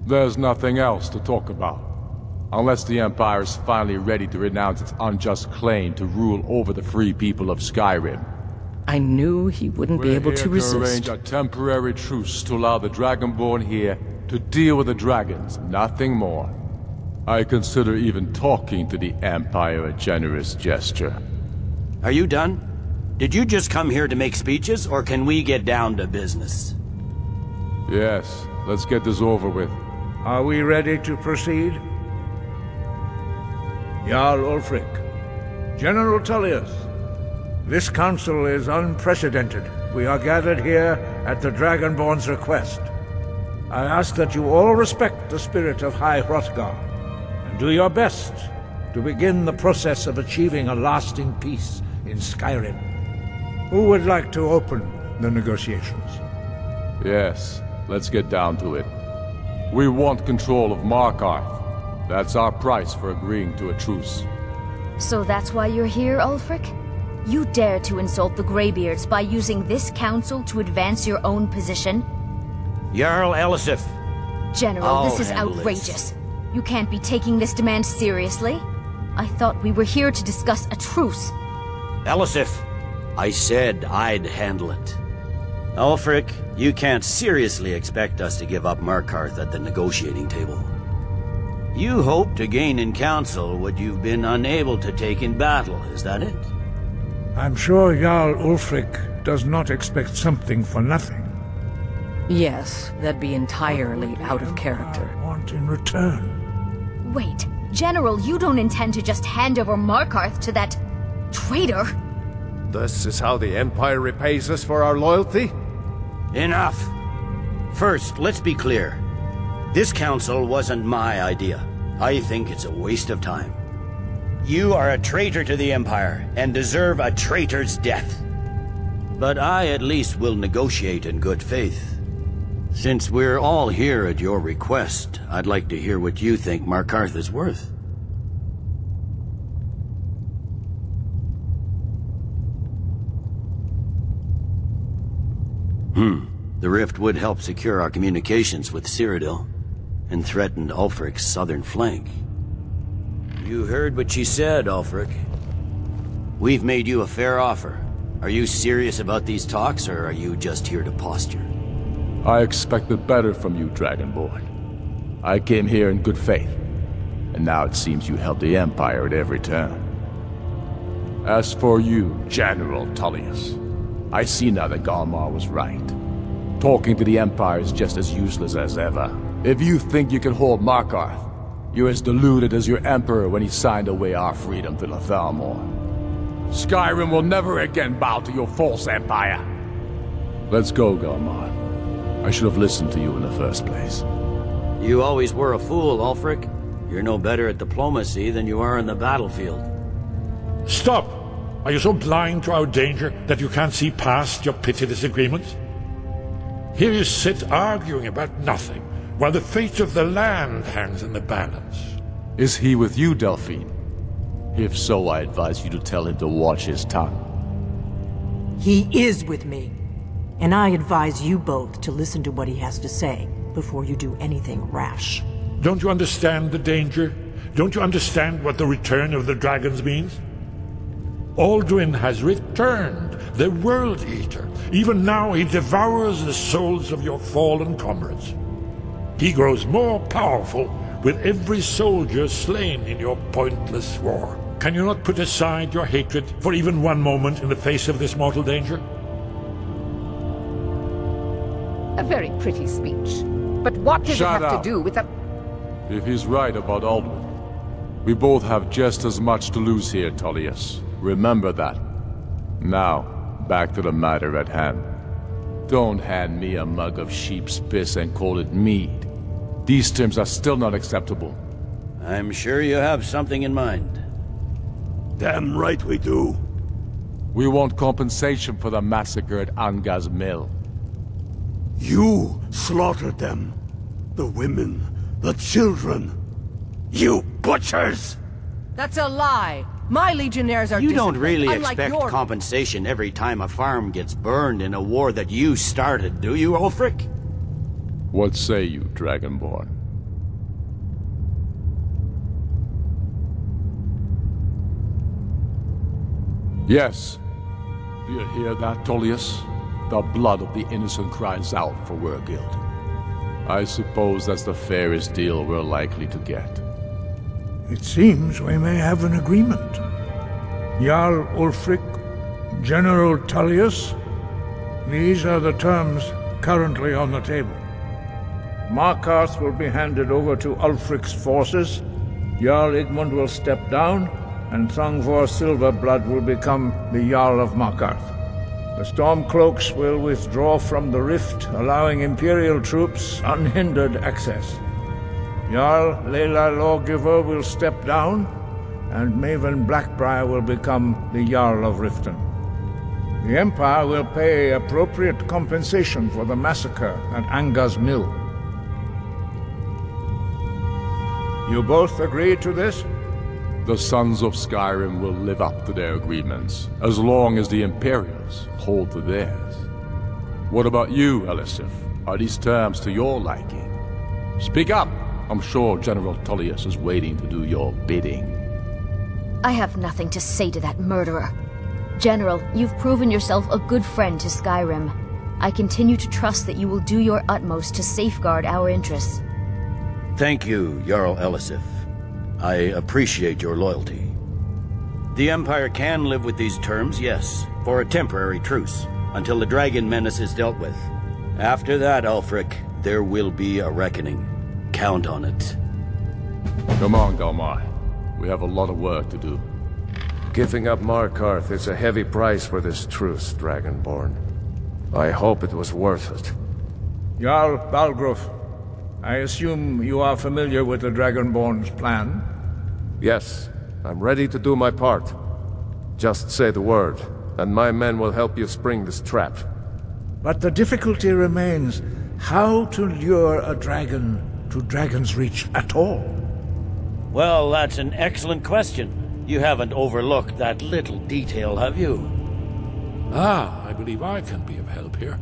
There's nothing else to talk about. Unless the Empire is finally ready to renounce its unjust claim to rule over the free people of Skyrim. I knew he wouldn't be able to resist. We're here to arrange a temporary truce to allow the Dragonborn here to deal with the dragons, nothing more. I consider even talking to the Empire a generous gesture. Are you done? Did you just come here to make speeches, or can we get down to business? Yes, let's get this over with. Are we ready to proceed? Jarl Ulfric, General Tullius, this council is unprecedented. We are gathered here at the Dragonborn's request. I ask that you all respect the spirit of High Hrothgar, and do your best to begin the process of achieving a lasting peace in Skyrim. Who would like to open the negotiations? Yes, let's get down to it. We want control of Markarth. That's our price for agreeing to a truce. So that's why you're here, Ulfric? You dare to insult the Greybeards by using this council to advance your own position? Jarl Elisif. General, this is outrageous. You can't be taking this demand seriously. I thought we were here to discuss a truce. Elisif, I said I'd handle it. Ulfric, you can't seriously expect us to give up Markarth at the negotiating table. You hope to gain in council what you've been unable to take in battle, is that it? I'm sure Jarl Ulfric does not expect something for nothing. Yes, that'd be entirely out of character. I want in return. Wait, General, you don't intend to just hand over Markarth to that traitor? This is how the Empire repays us for our loyalty? Enough! First, let's be clear. This council wasn't my idea. I think it's a waste of time. You are a traitor to the Empire, and deserve a traitor's death. But I at least will negotiate in good faith. Since we're all here at your request, I'd like to hear what you think Markarth is worth. The rift would help secure our communications with Cyrodiil, and threatened Ulfric's southern flank. You heard what she said, Ulfric. We've made you a fair offer. Are you serious about these talks, or are you just here to posture? I expected better from you, Dragonborn. I came here in good faith, and now it seems you help the Empire at every turn. As for you, General Tullius, I see now that Galmar was right. Talking to the Empire is just as useless as ever. If you think you can hold Markarth, you're as deluded as your Emperor when he signed away our freedom to the Thalmor. Skyrim will never again bow to your false empire. Let's go, Galmar. I should have listened to you in the first place. You always were a fool, Ulfric. You're no better at diplomacy than you are in the battlefield. Stop! Are you so blind to our danger that you can't see past your petty disagreements? Here you sit arguing about nothing, while the fate of the land hangs in the balance. Is he with you, Delphine? If so, I advise you to tell him to watch his tongue. He is with me. And I advise you both to listen to what he has to say before you do anything rash. Don't you understand the danger? Don't you understand what the return of the dragons means? Alduin has returned, the World Eater. Even now he devours the souls of your fallen comrades. He grows more powerful with every soldier slain in your pointless war. Can you not put aside your hatred for even one moment in the face of this mortal danger? A very pretty speech. But what does it have to do with the... If he's right about Alduin, we both have just as much to lose here, Tullius. Remember that. Now, back to the matter at hand. Don't hand me a mug of sheep's piss and call it mead. These terms are still not acceptable. I'm sure you have something in mind. Damn right we do. We want compensation for the massacre at Anga's mill. You slaughtered them. The women, the children. You butchers! That's a lie. My legionnaires are You don't disciplined, really unlike expect your... compensation every time a farm gets burned in a war that you started, do you, Ulfric? What say you, Dragonborn? Yes. Do you hear that, Tullius? The blood of the innocent cries out for Wergild. I suppose that's the fairest deal we're likely to get. It seems we may have an agreement. Jarl Ulfric, General Tullius, these are the terms currently on the table. Markarth will be handed over to Ulfric's forces, Jarl Igmund will step down, and Thongvor Silverblood will become the Jarl of Markarth. The Stormcloaks will withdraw from the rift, allowing Imperial troops unhindered access. Jarl Leila Lawgiver will step down, and Maven Blackbriar will become the Jarl of Riften. The Empire will pay appropriate compensation for the massacre at Anga's mill. You both agree to this? The Sons of Skyrim will live up to their agreements, as long as the Imperials hold to theirs. What about you, Elisif? Are these terms to your liking? Speak up! I'm sure General Tullius is waiting to do your bidding. I have nothing to say to that murderer. General, you've proven yourself a good friend to Skyrim. I continue to trust that you will do your utmost to safeguard our interests. Thank you, Jarl Elisif. I appreciate your loyalty. The Empire can live with these terms, yes, for a temporary truce, until the dragon menace is dealt with. After that, Ulfric, there will be a reckoning. Count on it. Come on, Galmar. We have a lot of work to do. Giving up Markarth is a heavy price for this truce, Dragonborn. I hope it was worth it. Jarl Balgruuf, I assume you are familiar with the Dragonborn's plan? Yes, I'm ready to do my part. Just say the word, and my men will help you spring this trap. But the difficulty remains how to lure a dragon to Dragon's Reach at all. Well, that's an excellent question. You haven't overlooked that little detail, have you? I believe I can be of help here.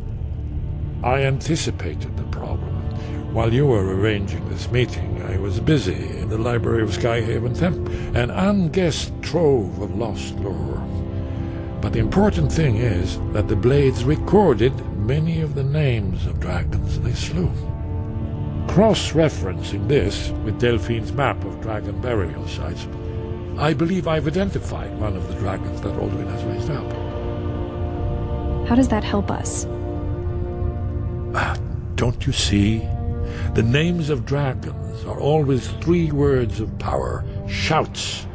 I anticipated the problem. While you were arranging this meeting, I was busy in the library of Skyhaven Temple, an unguessed trove of lost lore. But the important thing is that the Blades recorded many of the names of dragons they slew. Cross-referencing this with Delphine's map of dragon burial sites, I believe I've identified one of the dragons that Alduin has raised up. How does that help us? Don't you see? The names of dragons are always 3 words of power, shouts.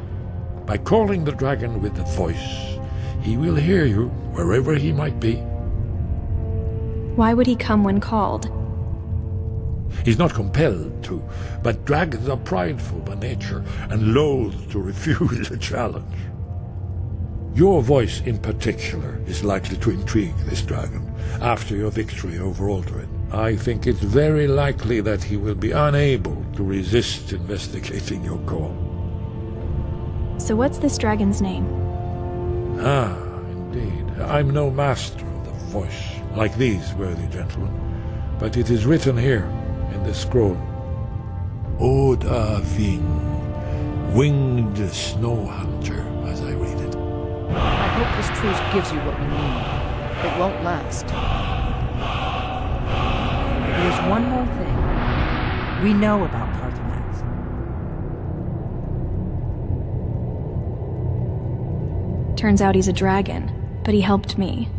By calling the dragon with the voice, he will hear you wherever he might be. Why would he come when called? He's not compelled to, but dragons are prideful by nature and loath to refuse a challenge. Your voice in particular is likely to intrigue this dragon after your victory over Alduin. I think it's very likely that he will be unable to resist investigating your call. So what's this dragon's name? Indeed. I'm no master of the voice, like these worthy gentlemen, but it is written here in this scroll. Alduin, winged snow hunter, as I read it. I hope this truce gives you what we need. It won't last. There's one more thing. We know about Parthenax. Turns out he's a dragon, but he helped me.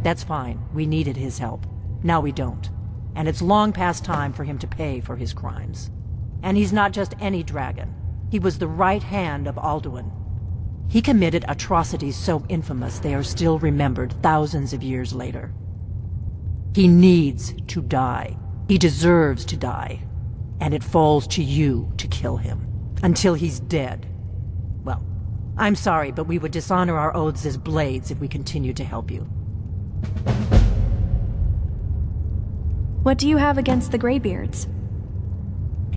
That's fine. We needed his help. Now we don't. And it's long past time for him to pay for his crimes. And he's not just any dragon. He was the right hand of Alduin. He committed atrocities so infamous they are still remembered thousands of years later. He needs to die. He deserves to die. And it falls to you to kill him. Until he's dead. Well, I'm sorry, but we would dishonor our oaths as Blades if we continued to help you. What do you have against the Greybeards?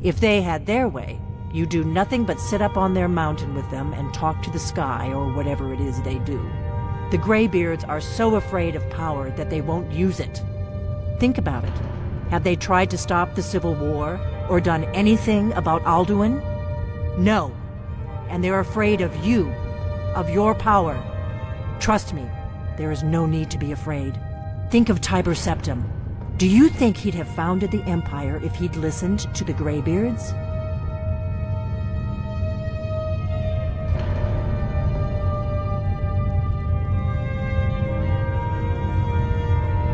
If they had their way, you do nothing but sit up on their mountain with them and talk to the sky or whatever it is they do. The Greybeards are so afraid of power that they won't use it. Think about it. Have they tried to stop the Civil War or done anything about Alduin? No. And they're afraid of you, of your power. Trust me, there is no need to be afraid. Think of Tiber Septim. Do you think he'd have founded the Empire if he'd listened to the Greybeards?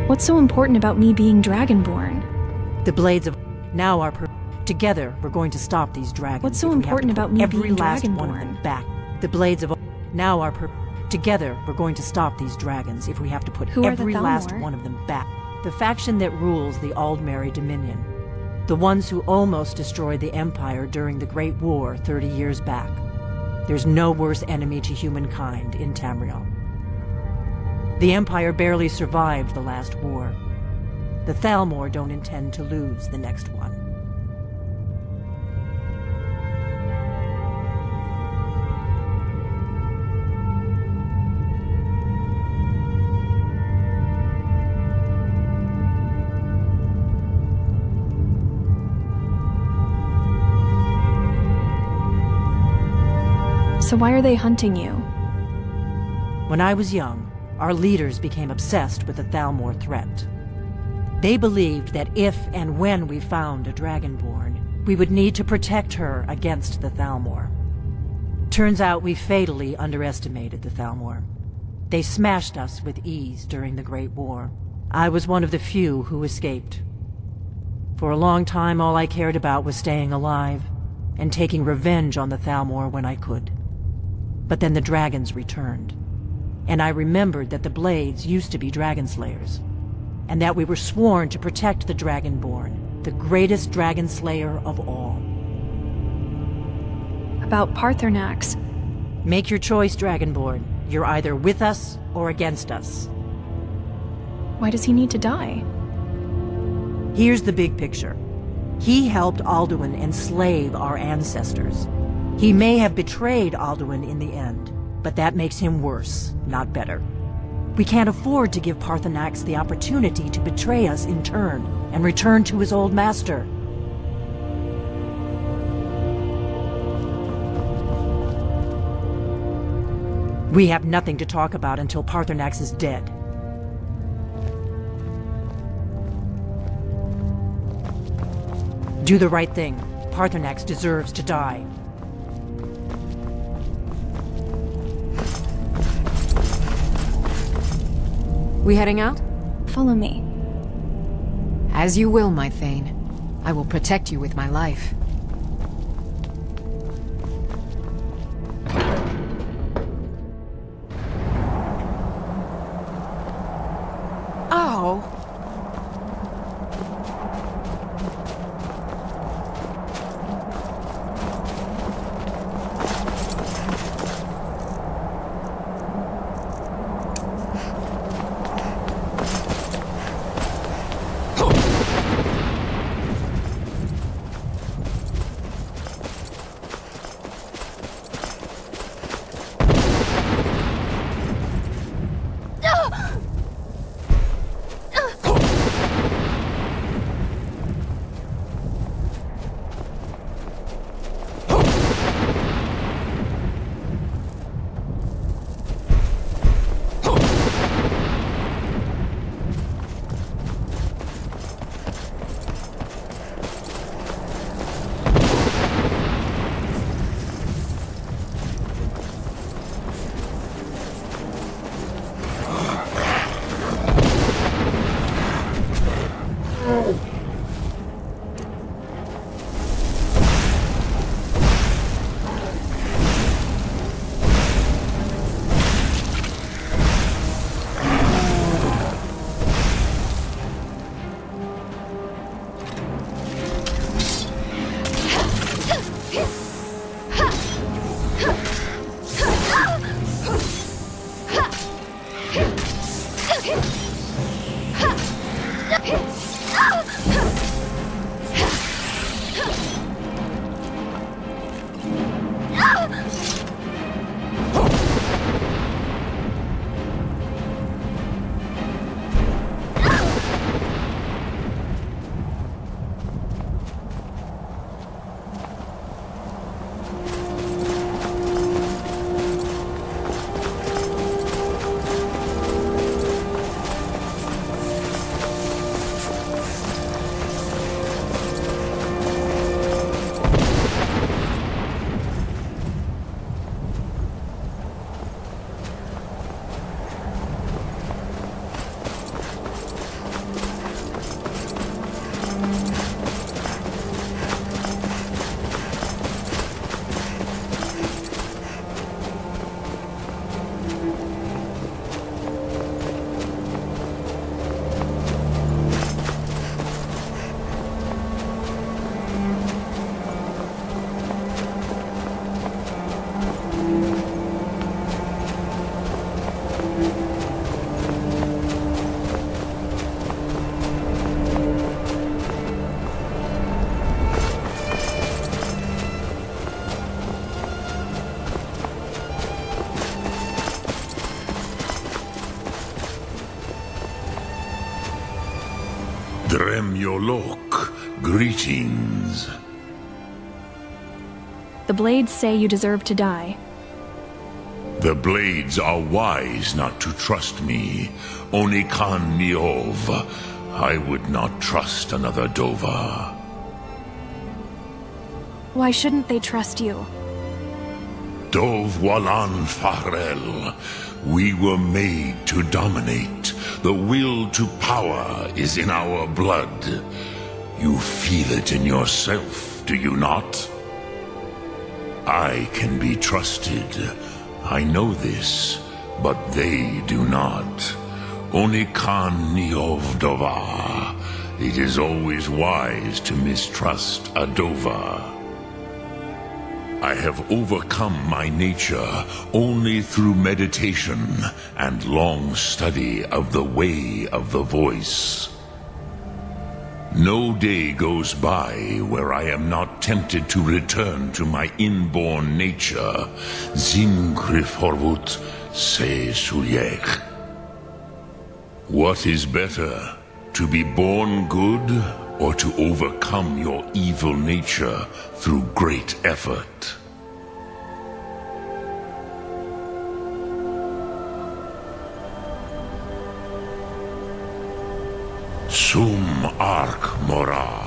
What's so important about me being Dragonborn? The Blades of now are together. We're going to stop these dragons. What's so important about me being last Dragonborn? One of them back. The Blades of now are together. We're going to stop these dragons if we have to put every last one of them back. The faction that rules the Aldmeri Dominion. The ones who almost destroyed the Empire during the Great War 30 years back. There's no worse enemy to humankind in Tamriel. The Empire barely survived the last war. The Thalmor don't intend to lose the next one. So why are they hunting you? When I was young, our leaders became obsessed with the Thalmor threat. They believed that if and when we found a Dragonborn, we would need to protect her against the Thalmor. Turns out we fatally underestimated the Thalmor. They smashed us with ease during the Great War. I was one of the few who escaped. For a long time, all I cared about was staying alive and taking revenge on the Thalmor when I could. But then the dragons returned, and I remembered that the Blades used to be dragon slayers, and that we were sworn to protect the Dragonborn, the greatest dragon slayer of all. About Paarthurnax. Make your choice, Dragonborn. You're either with us or against us. Why does he need to die? Here's the big picture. He helped Alduin enslave our ancestors. He may have betrayed Alduin in the end, but that makes him worse, not better. We can't afford to give Paarthurnax the opportunity to betray us in turn and return to his old master. We have nothing to talk about until Paarthurnax is dead. Do the right thing. Paarthurnax deserves to die. We heading out? Follow me. As you will, my Thane. I will protect you with my life. Oh! Dremyolok, greetings. The Blades say you deserve to die. The Blades are wise not to trust me. Onikan Miov. I would not trust another Dova. Why shouldn't they trust you? Dov Walan Farel. We were made to dominate. The will to power is in our blood. You feel it in yourself, do you not? I can be trusted. I know this, but they do not. Onikan Niov Dova. It is always wise to mistrust a Dova. I have overcome my nature only through meditation and long study of the way of the voice. No day goes by where I am not tempted to return to my inborn nature. Zingriforvut se suliech. What is better, to be born good or to overcome your evil nature through great effort? Sum Ark Mora.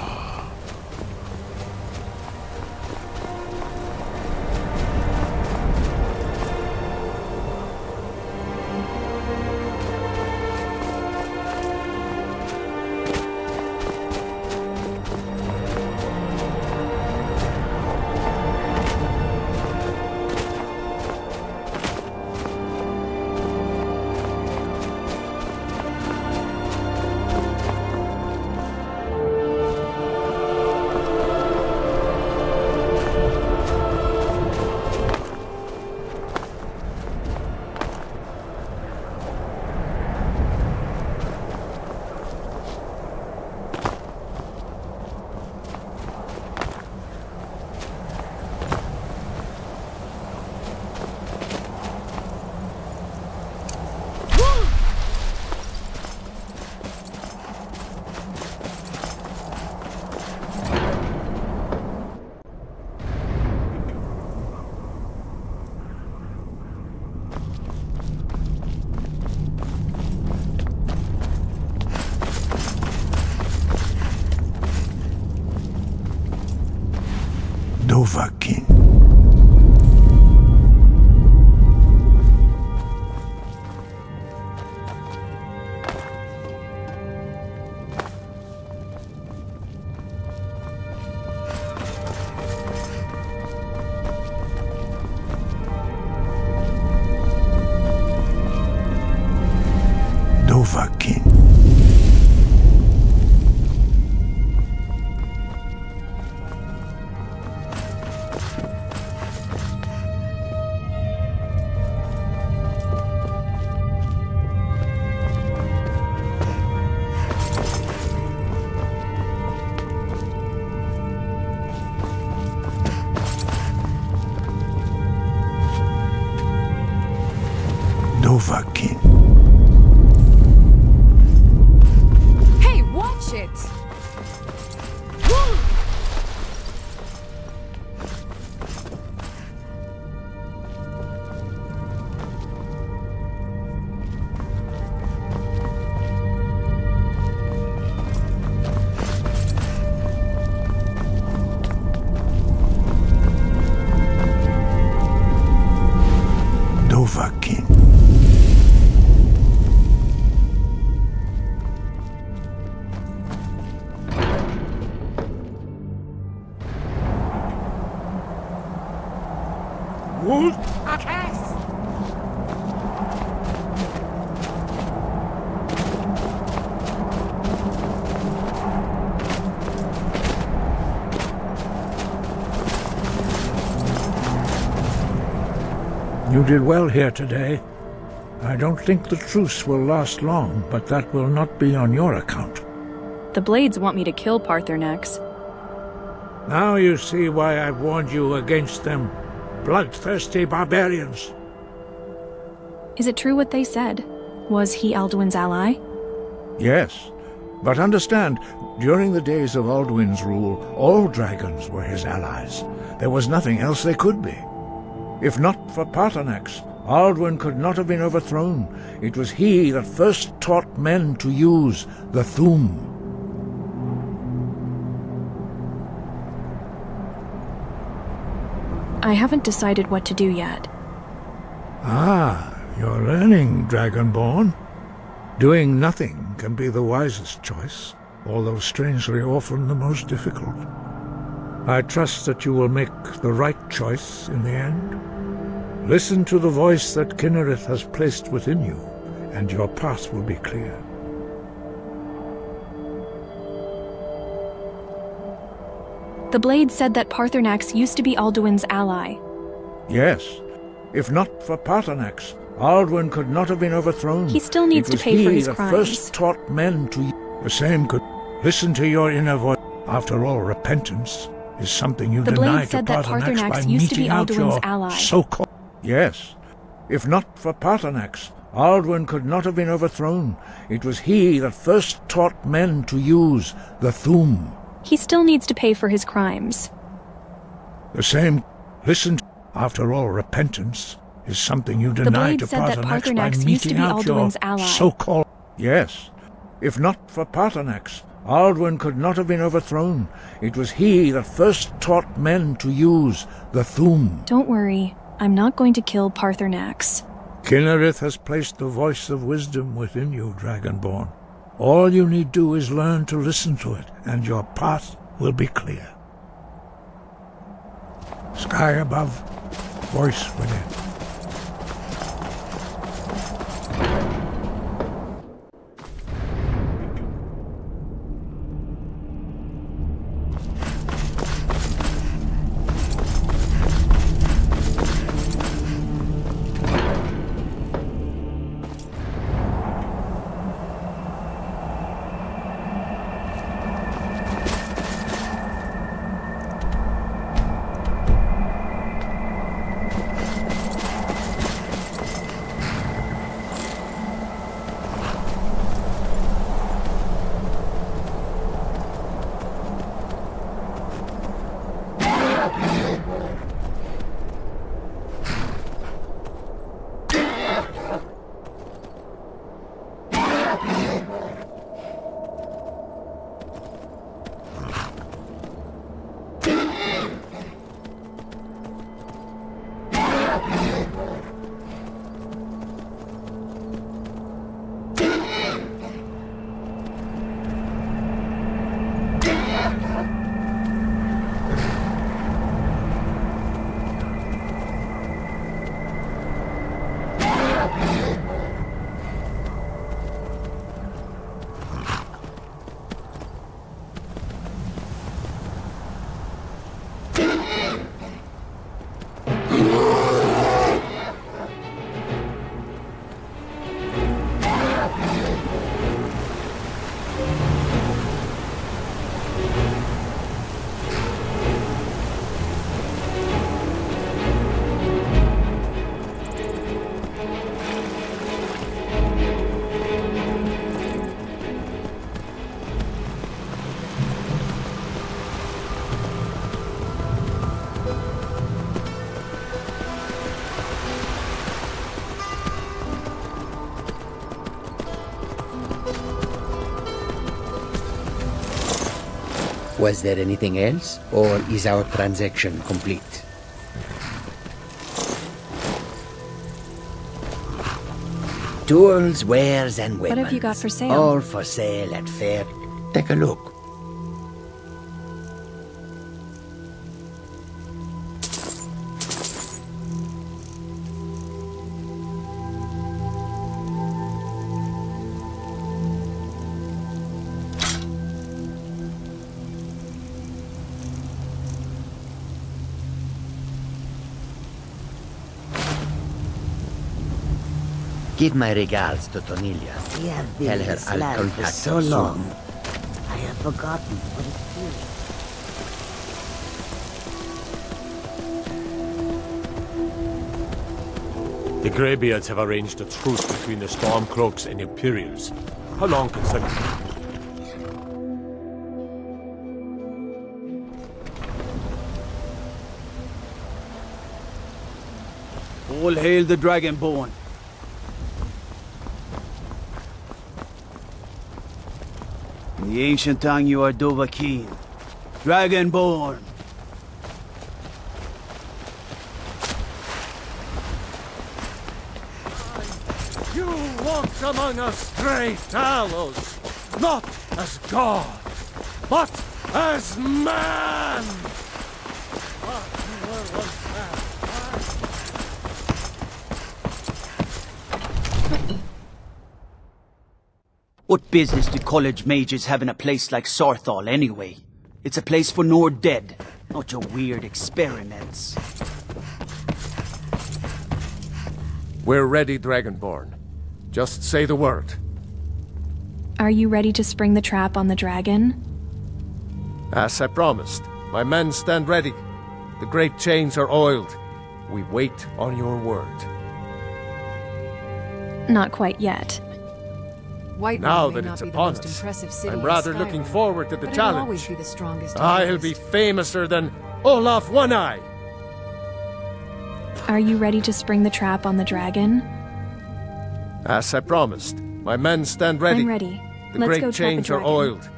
Dovahkiin. Dovahkiin. Dovahkiin. Hey, watch it! Dovahkiin. You did well here today. I don't think the truce will last long, but that will not be on your account. The Blades want me to kill Parthernax. Now you see why I've warned you against them. Bloodthirsty barbarians. Is it true what they said? Was he Alduin's ally? Yes, but understand, during the days of Alduin's rule, all dragons were his allies. There was nothing else they could be. If not for Parthernax, Alduin could not have been overthrown. It was he that first taught men to use the Thu'um. I haven't decided what to do yet. Ah, you're learning, Dragonborn. Doing nothing can be the wisest choice, although strangely often the most difficult. I trust that you will make the right choice in the end. Listen to the voice that Kynareth has placed within you, and your path will be clear. The Blade said that Paarthurnax used to be Alduin's ally. Yes. If not for Paarthurnax, Alduin could not have been overthrown. He still needs to pay for his crimes. It was he that first taught men to... The same could... Listen to your inner voice. After all, repentance is something you deny to Paarthurnax by meeting out your so-called... Yes. If not for Paarthurnax, Alduin could not have been overthrown. It was he that first taught men to use the Thu'um. He still needs to pay for his crimes. The same... Listen... After all, repentance is something you deny to Paarthurnax by meeting out your so-called... Yes. If not for Paarthurnax, Alduin could not have been overthrown. It was he that first taught men to use the Thu'um. Don't worry. I'm not going to kill Paarthurnax. Kynareth has placed the voice of wisdom within you, Dragonborn. All you need do is learn to listen to it, and your path will be clear. Sky above, voice within. Was there anything else, or is our transaction complete? Tools, wares, and weapons. What have you got for sale? All for sale at fair. Take a look. Give my regards to Tonilia. We have been Tell in her this I'll land for contact so her soon. long. I have forgotten what it feels. The Greybeards have arranged a truce between the Stormcloaks and Imperials. How long can such... All hail the Dragonborn. In the ancient tongue you are Dovahkiin, Dragonborn. You walked among us, Grey Talos, not as God, but as man! But you were once man. What business do college mages have in a place like Sarthal anyway? It's a place for Nord dead, not your weird experiments. We're ready, Dragonborn. Just say the word. Are you ready to spring the trap on the dragon? As I promised, my men stand ready. The great chains are oiled. We wait on your word. Not quite yet. Now that it's upon us, I'm rather looking forward to the challenge. I'll be famouser than Olaf One-Eye. Are you ready to spring the trap on the dragon? As I promised, my men stand ready. I'm ready. The Let's go great chains are trap a dragon. oiled.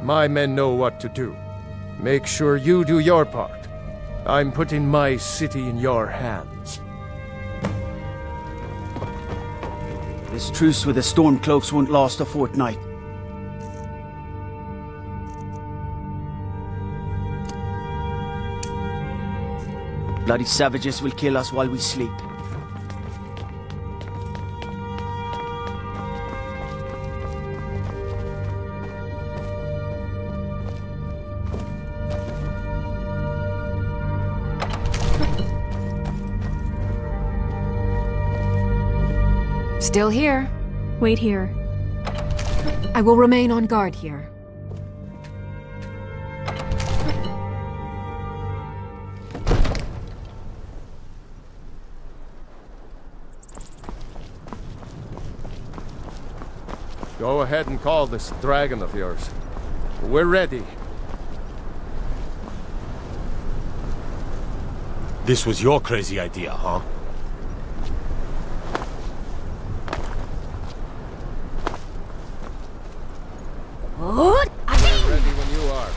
My men know what to do. Make sure you do your part. I'm putting my city in your hands. This truce with the Stormcloaks won't last a fortnight. Bloody savages will kill us while we sleep. Still here. Wait here. I will remain on guard here. Go ahead and call this dragon of yours. We're ready. This was your crazy idea, huh? We're ready when you are.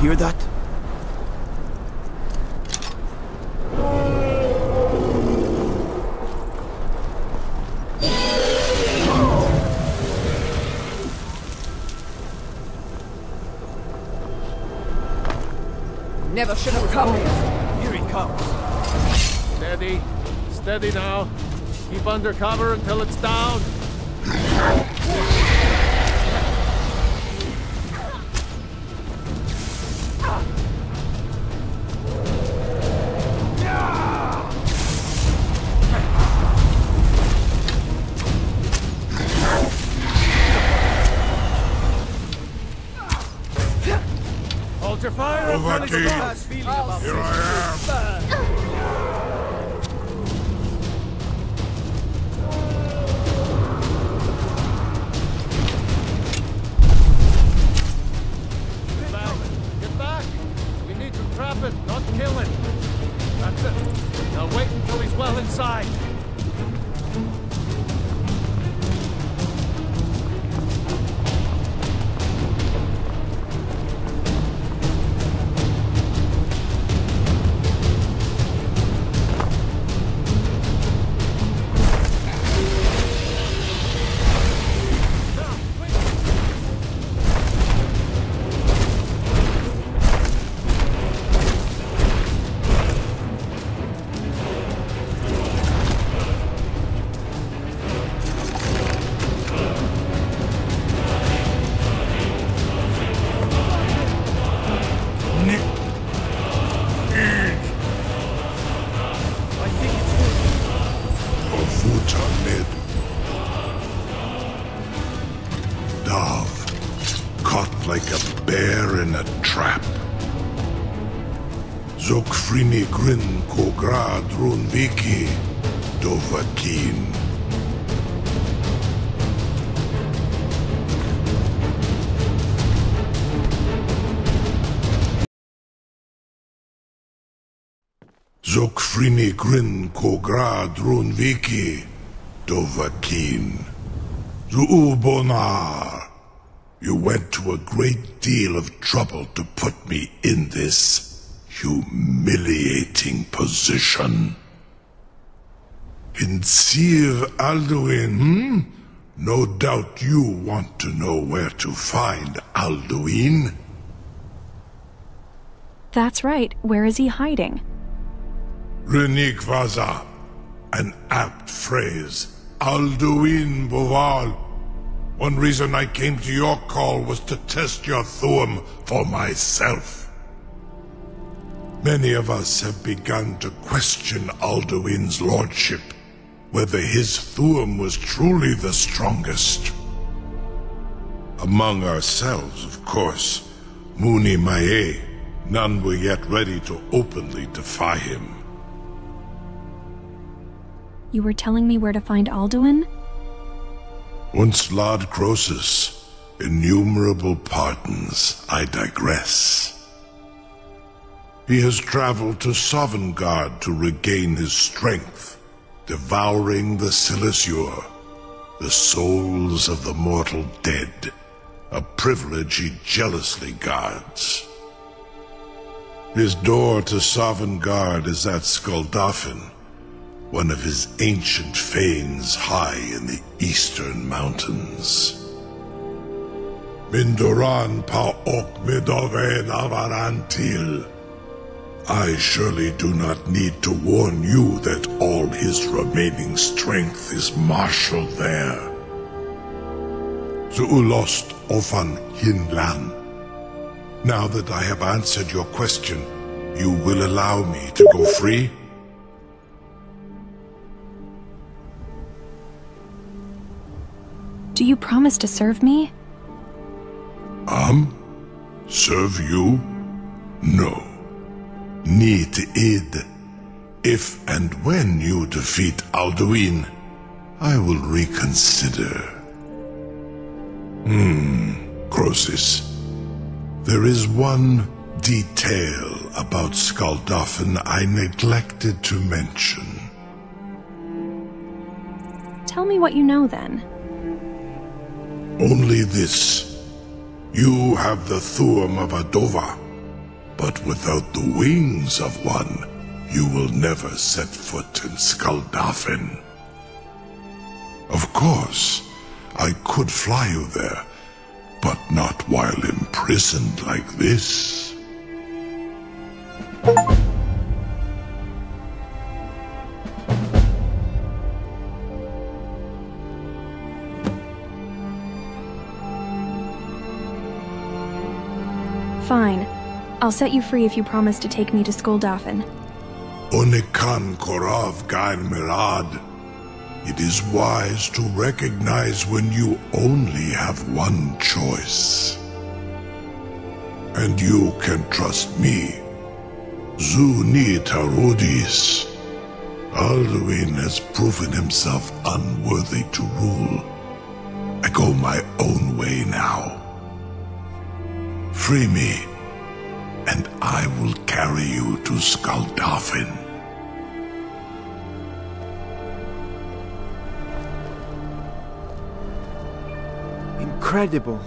Hear that? Never should have come. Here he comes. Steady. Steady now. Keep under cover until it's down. Hold your fire and punish the last feeling about Here I Get back! We need to trap it, not kill it. That's it. Now wait until he's well inside. Dove, caught like a bear in a trap. Zokfrini Grin Kogra Drunviki Dovakin. Zokfrini Grin Kogra Drunviki Dovakin. Zuubonar. You went to a great deal of trouble to put me in this humiliating position. Pinsir Alduin, No doubt you want to know where to find Alduin. That's right. Where is he hiding? Renik Vaza. An apt phrase. Alduin Boval. One reason I came to your call was to test your Thuum for myself. Many of us have begun to question Alduin's lordship, whether his Thuum was truly the strongest. Among ourselves, of course, Muni Mae, none were yet ready to openly defy him. You were telling me where to find Alduin? Once Lord Croesus, innumerable pardons, I digress. He has traveled to Sovngarde to regain his strength, devouring the Silesur, the souls of the mortal dead, a privilege he jealously guards. His door to Sovngarde is at Skuldafn, one of his ancient fanes high in the eastern mountains. Mindoran Paok Midove Navarantil. I surely do not need to warn you that all his remaining strength is marshaled there. Zuulost Ofan Hinlan. Now that I have answered your question, you will allow me to go free? Do you promise to serve me? Serve you? No. Need id. If and when you defeat Alduin, I will reconsider. Croesus. There is one detail about Skuldafn I neglected to mention. Tell me what you know, then. Only this. You have the Thuum of Adova, but without the wings of one, you will never set foot in Skuldafn. Of course, I could fly you there, but not while imprisoned like this. Fine. I'll set you free if you promise to take me to Skuldafn. Onikan Korav Gain Mirad. It is wise to recognize when you only have one choice. And you can trust me. Zuni Tarudis. Alduin has proven himself unworthy to rule. I go my own way now. Free me, and I will carry you to Skuldafn. Incredible.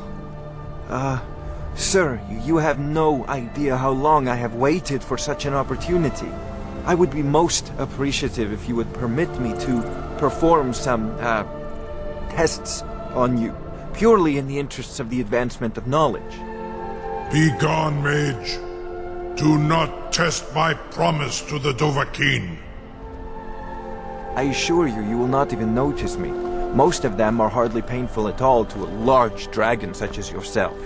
Sir, you have no idea how long I have waited for such an opportunity. I would be most appreciative if you would permit me to perform some, tests on you, purely in the interests of the advancement of knowledge. Be gone, mage. Do not test my promise to the Dovahkiin. I assure you, you will not even notice me. Most of them are hardly painful at all to a large dragon such as yourself.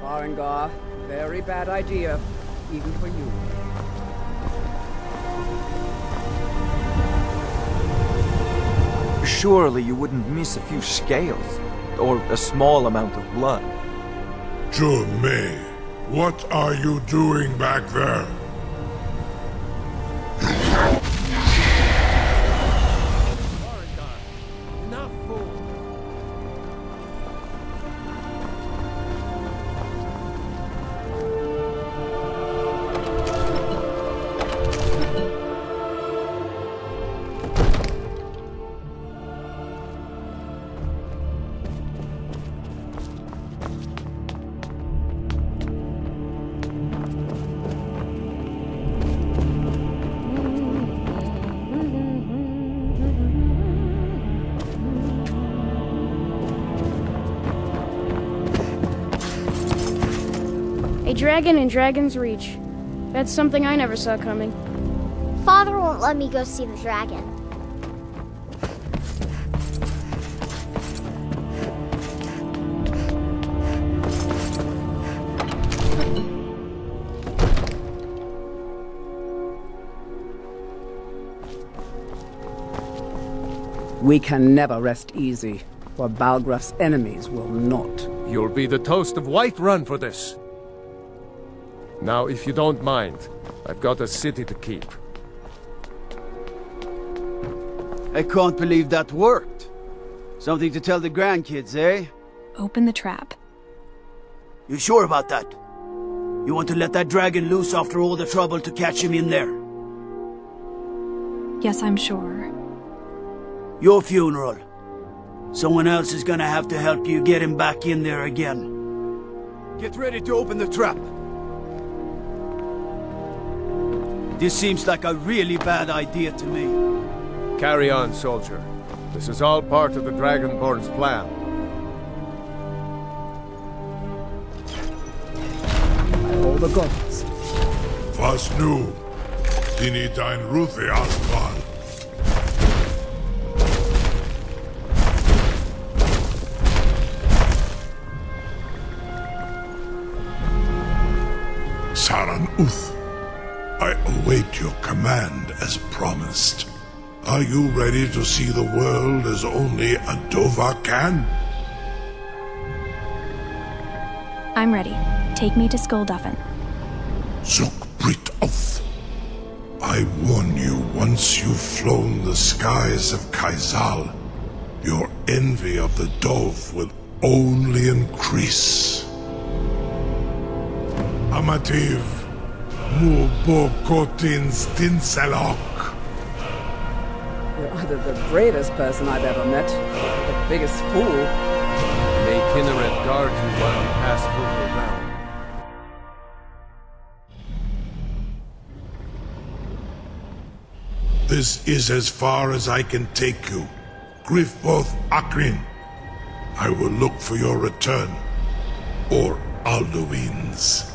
Farengar, very bad idea, even for you. Surely you wouldn't miss a few scales, or a small amount of blood. May, what are you doing back there? A dragon in Dragon's Reach. That's something I never saw coming. Father won't let me go see the dragon. We can never rest easy, for Balgraf's enemies will not. You'll be the toast of Whiterun for this. Now, if you don't mind, I've got a city to keep. I can't believe that worked. Something to tell the grandkids, eh? Open the trap. You sure about that? You want to let that dragon loose after all the trouble to catch him in there? Yes, I'm sure. Your funeral. Someone else is gonna have to help you get him back in there again. Get ready to open the trap. This seems like a really bad idea to me. Carry on, soldier. This is all part of the Dragonborn's plan. By all the gods. Was nu? Dini dein Ruthi Aspan. Saran Uth, I await your command as promised. Are you ready to see the world as only a Dova can? I'm ready. Take me to Skulduffen. Zuk Brit Oth. I warn you, once you've flown the skies of Kaizal, your envy of the Dove will only increase. Amativ, Mubo Kotin Stinselok. You're either the bravest person I've ever met, or the biggest fool. May Kinneret guard you while you pass through the realm. This is as far as I can take you. Grifboth Akrin. I will look for your return. Or Alduin's.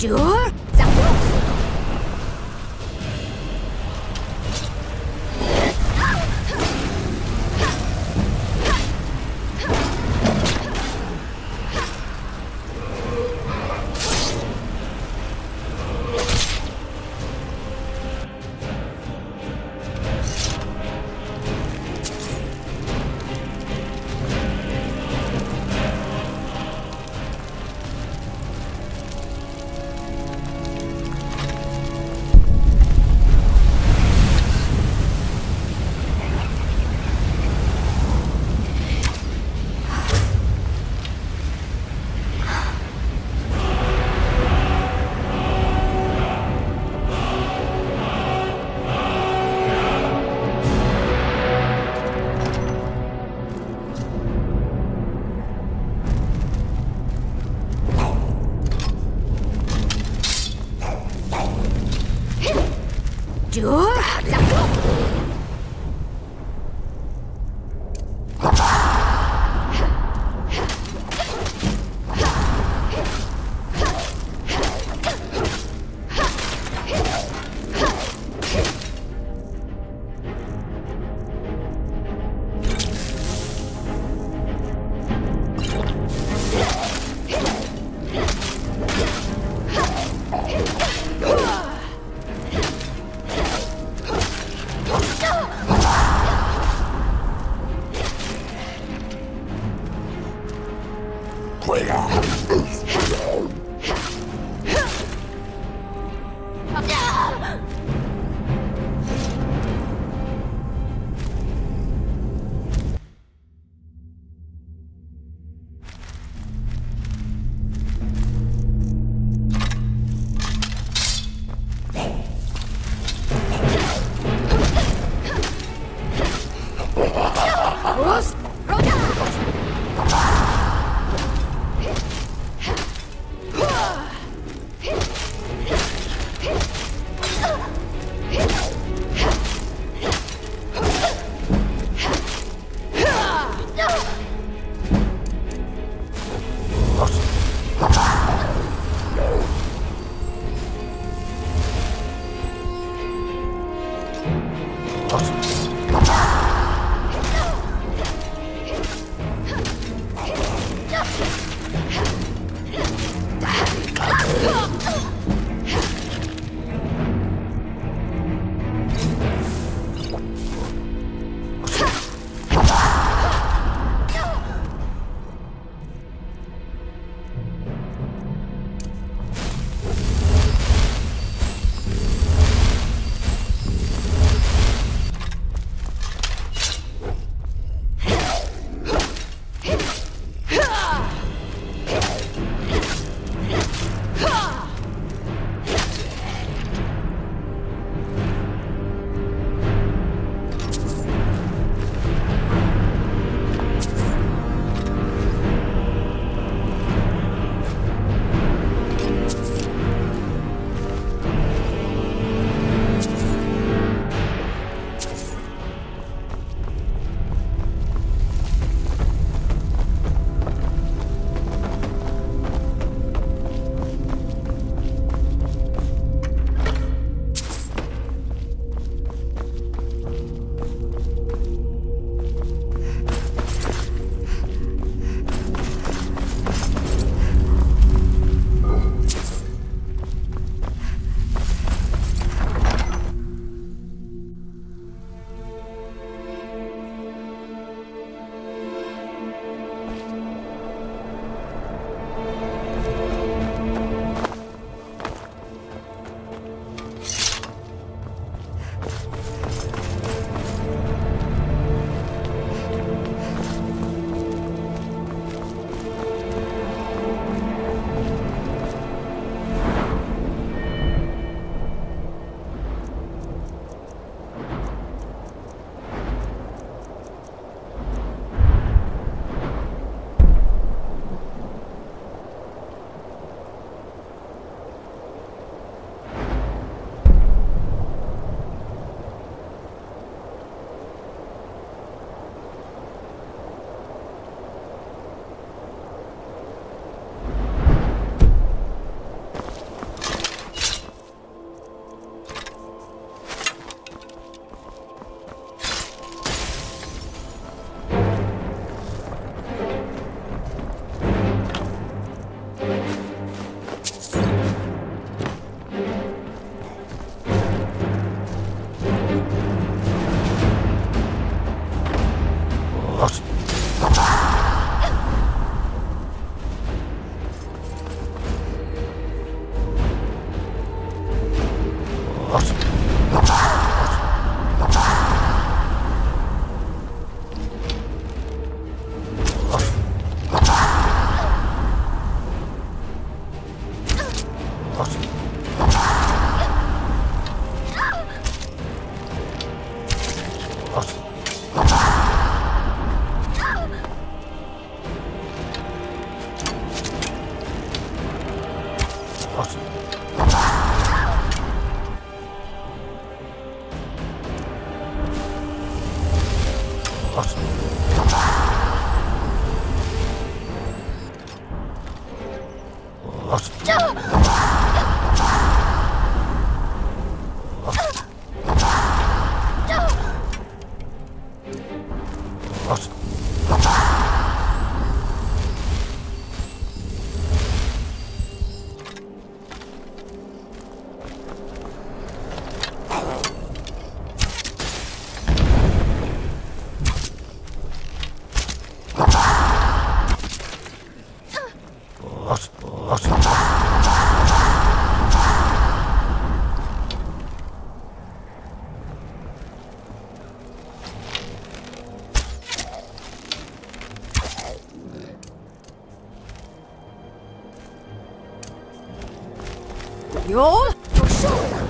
Chúa! Your shoulder.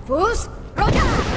Fus, Roda!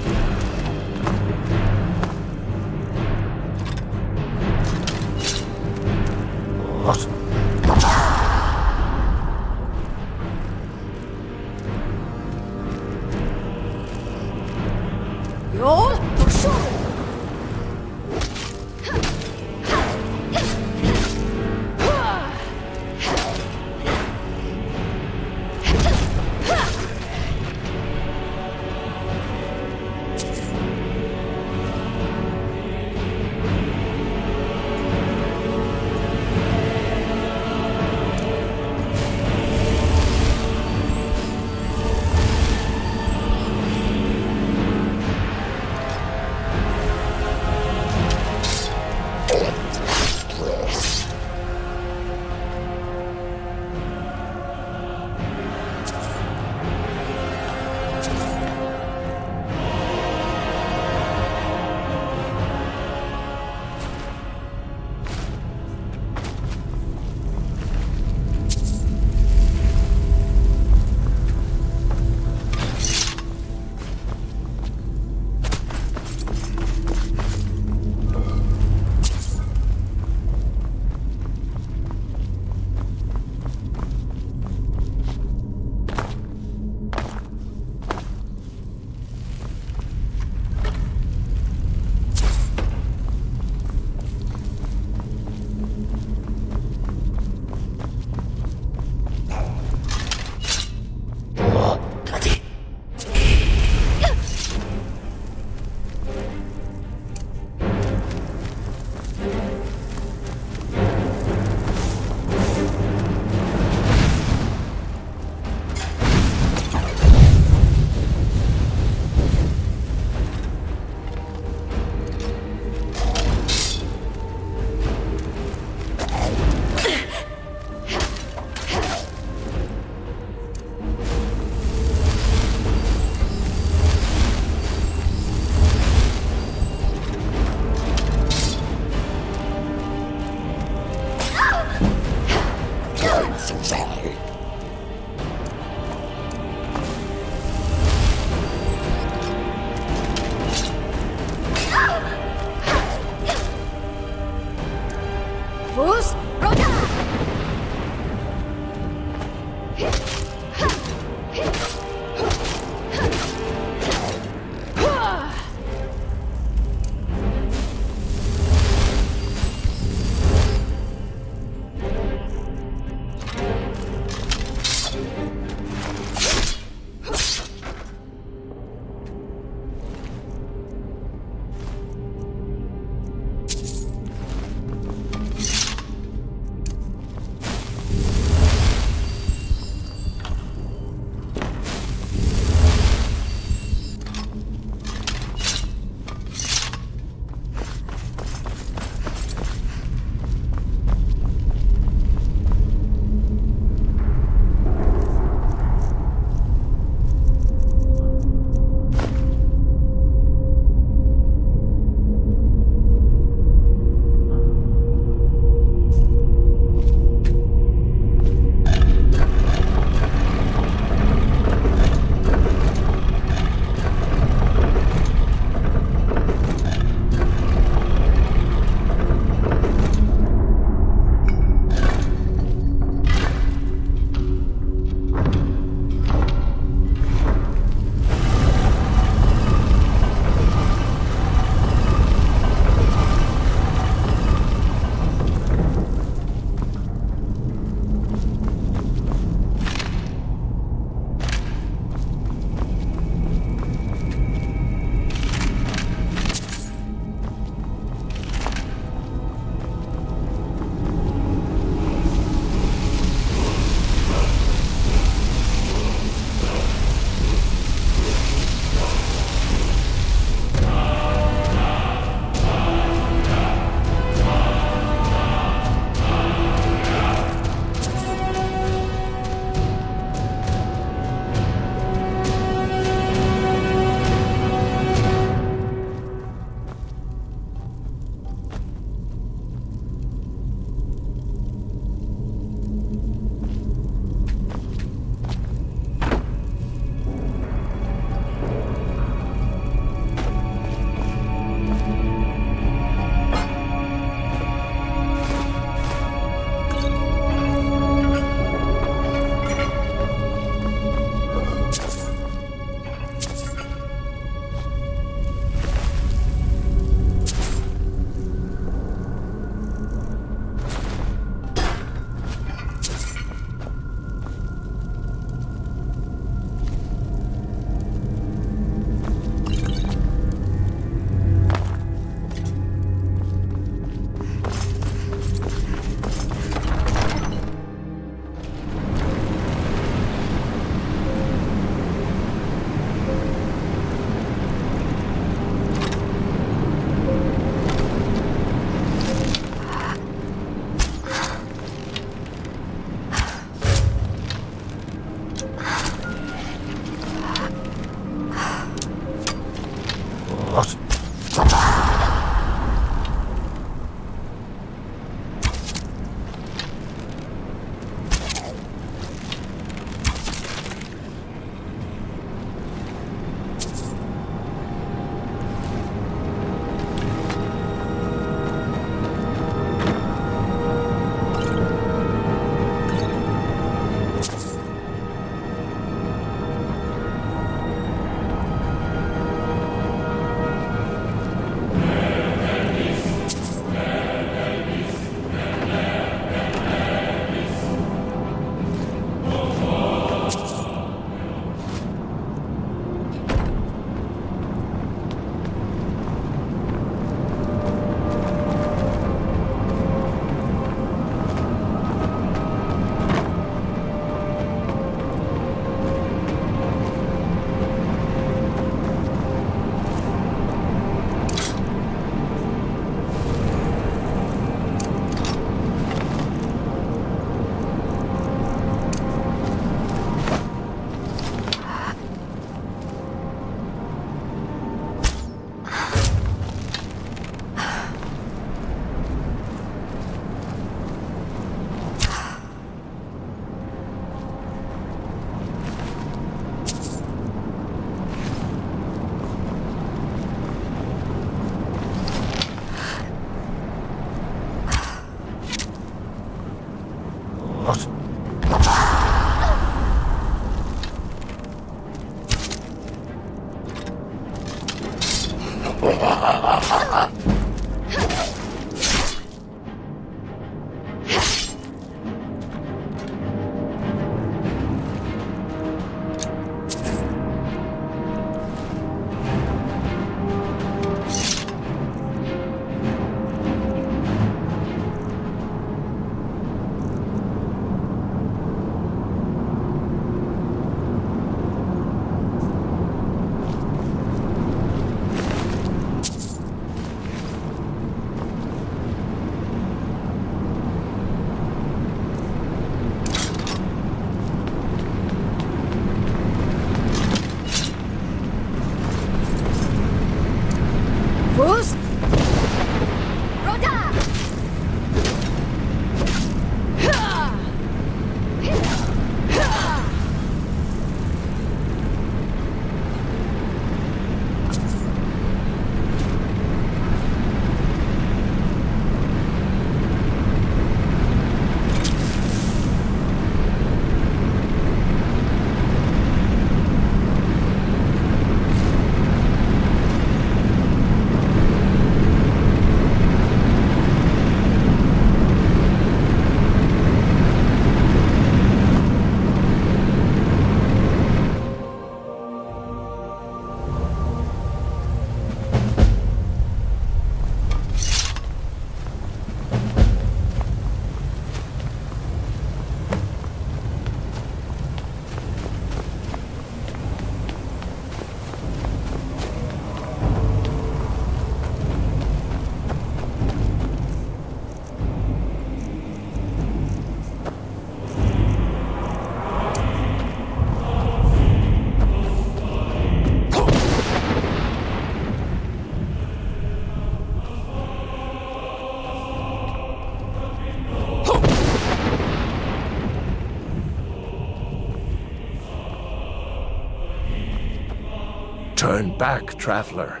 Turn back, traveler.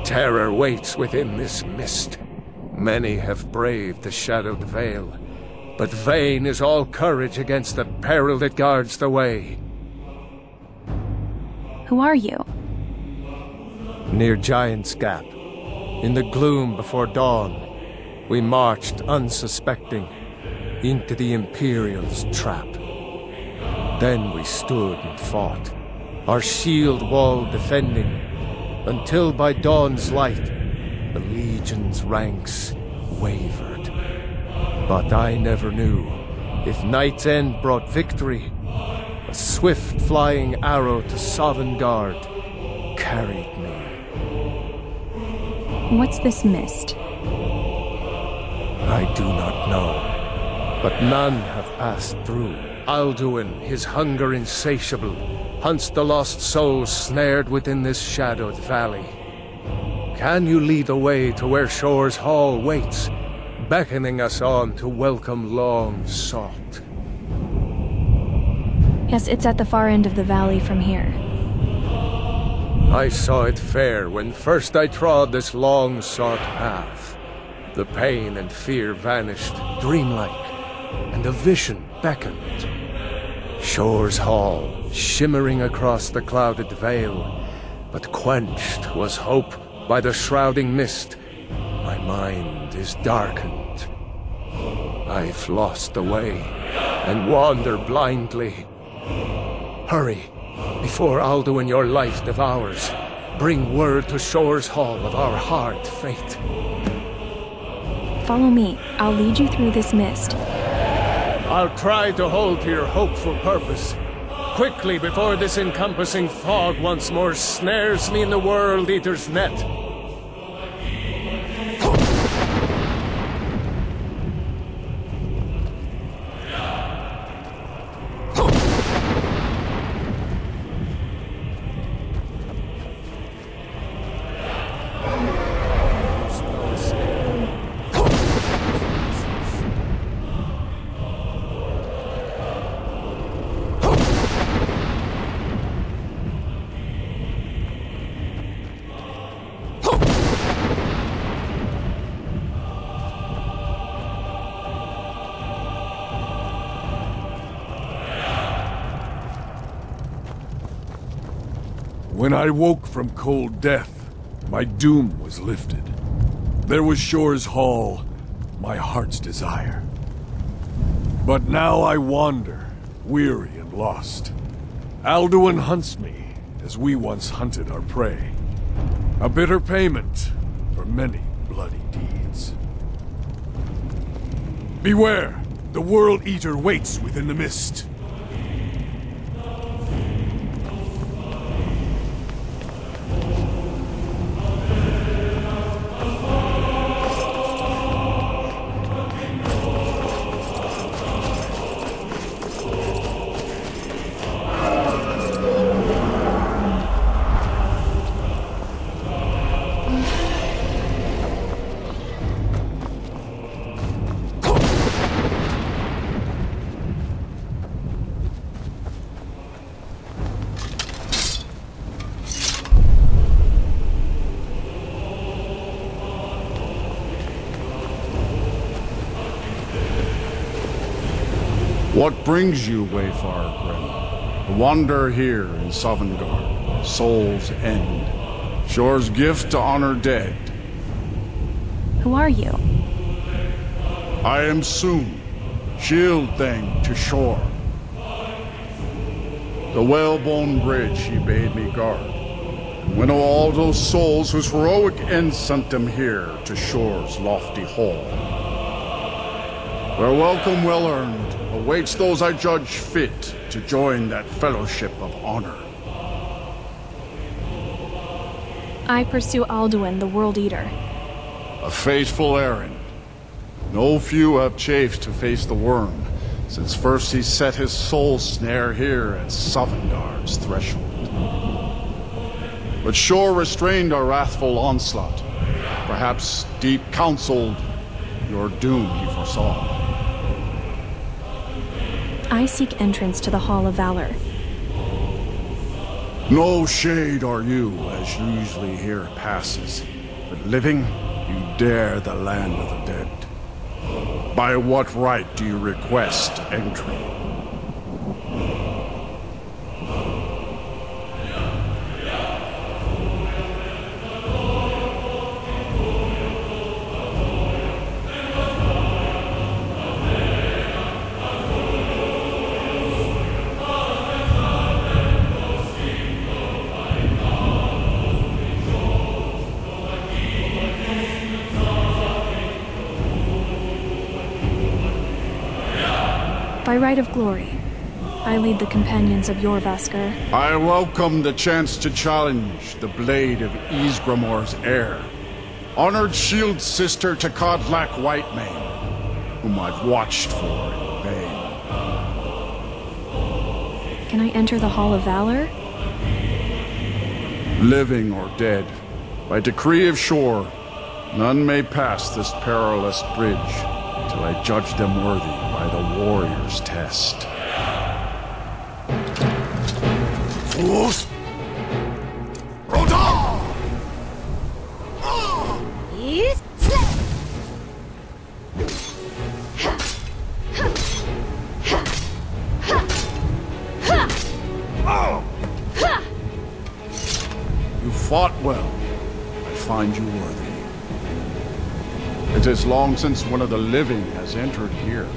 Terror waits within this mist. Many have braved the shadowed veil, but vain is all courage against the peril that guards the way. Who are you? Near Giant's Gap, in the gloom before dawn, we marched unsuspecting into the Imperial's trap. Then we stood and fought, our shield wall defending, until by dawn's light, the Legion's ranks wavered. But I never knew if Night's End brought victory, a swift flying arrow to Sovngarde carried me. What's this mist? I do not know, but none have passed through. Alduin, his hunger insatiable, hunts the lost souls snared within this shadowed valley. Can you lead the way to where Shore's Hall waits, beckoning us on to welcome long sought? Yes, it's at the far end of the valley from here. I saw it fair when first I trod this long-sought path. The pain and fear vanished, dreamlike, and a vision beckoned. Shore's Hall, shimmering across the clouded veil, but quenched was hope by the shrouding mist. My mind is darkened. I've lost the way, and wander blindly. Hurry, before Alduin your life devours. Bring word to Shore's Hall of our hard fate. Follow me. I'll lead you through this mist. I'll try to hold to your hopeful purpose. Quickly, before this encompassing fog once more snares me in the World Eater's net. When I woke from cold death, my doom was lifted. There was Shore's Hall, my heart's desire. But now I wander, weary and lost. Alduin hunts me, as we once hunted our prey. A bitter payment for many bloody deeds. Beware! The World Eater waits within the mist. What brings you, Wayfarer Grim? To wander here in Sovngarde, Soul's End, Shore's gift to honor dead. Who are you? I am Soon, shield thing to Shore. The whalebone bridge he bade me guard, and winnow all those souls whose heroic end sent them here to Shore's lofty hall. Their welcome well earned awaits those I judge fit to join that fellowship of honor. I pursue Alduin, the World Eater. A fateful errand. No few have chafed to face the worm, since first he set his soul snare here at Sovngarde's threshold. But Shore restrained our wrathful onslaught. Perhaps deep counseled, your doom he foresaw. I seek entrance to the Hall of Valor. No shade are you, as usually here passes. But living, you dare the land of the dead. By what right do you request entry? By right of glory, I lead the companions of your Vaskar. I welcome the chance to challenge the blade of Ysgramor's heir, honored shield sister to Kodlak Whitemane, whom I've watched for in vain. Can I enter the Hall of Valor? Living or dead, by decree of Shore, none may pass this perilous bridge till I judge them worthy by the warrior's test. Fools! Rodar! You fought well. I find you worthy. It is long since one of the living has entered here.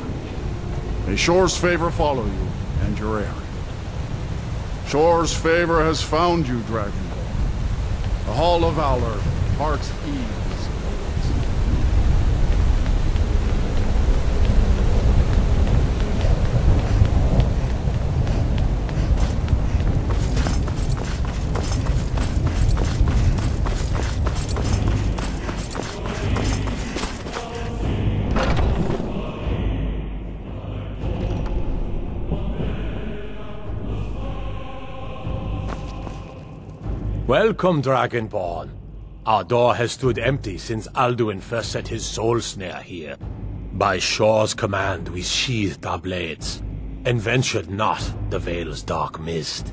May Shore's favor follow you, and your errand. Shore's favor has found you, Dragonborn. The Hall of Valor, Heart's Ease. Welcome, Dragonborn. Our door has stood empty since Alduin first set his soul snare here. By Shore's command, we sheathed our blades, and ventured not the Vale's dark mist.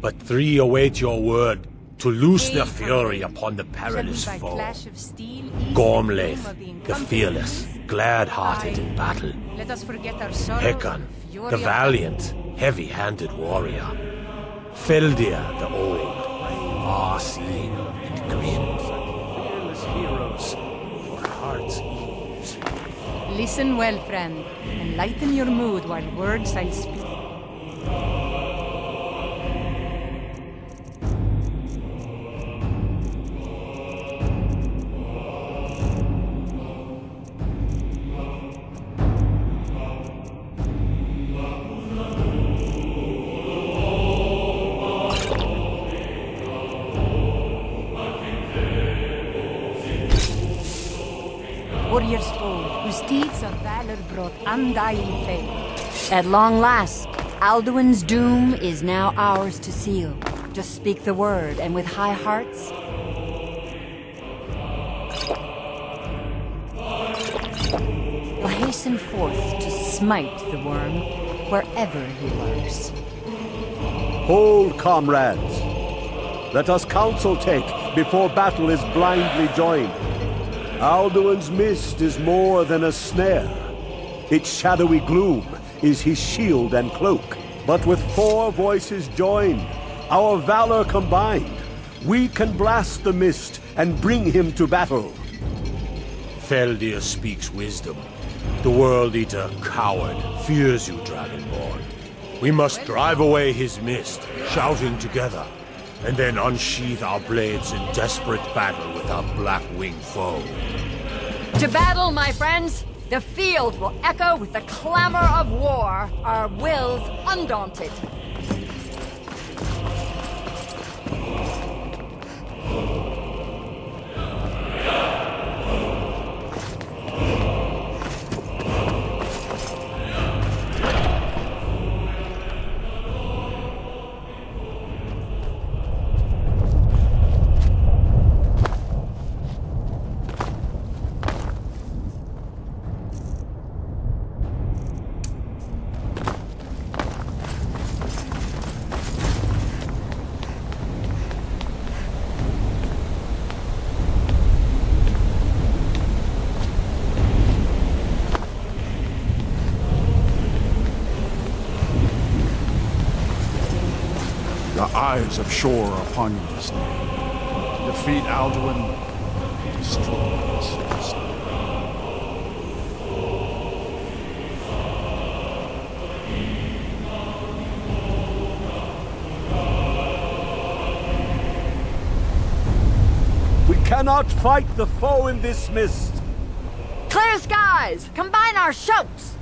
But three await your word to loose their fury upon the perilous foe. Gormlaith, the fearless, glad-hearted in battle. Hekon, the valiant, heavy-handed warrior. Feldir, the old, far-seeing and grim. Fearless heroes for heart's ease. Listen well, friend, and lighten your mood while words I'll speak. Warriors bold, whose deeds of valor brought undying fame. At long last, Alduin's doom is now ours to seal. Just speak the word, and with high hearts... we'll hasten forth to smite the worm wherever he lurks. Hold, comrades. Let us counsel take before battle is blindly joined. Alduin's mist is more than a snare. Its shadowy gloom is his shield and cloak. But with 4 voices joined, our valor combined, we can blast the mist and bring him to battle. Feldir speaks wisdom. The World Eater, coward, fears you, Dragonborn. We must drive away his mist, shouting together, and then unsheath our blades in desperate battle with our black-winged foe. To battle, my friends! The field will echo with the clamor of war, our wills undaunted. The eyes of Shore are upon you this day. Defeat Alduin, destroy his state. We cannot fight the foe in this mist. Clear skies! Combine our shouts!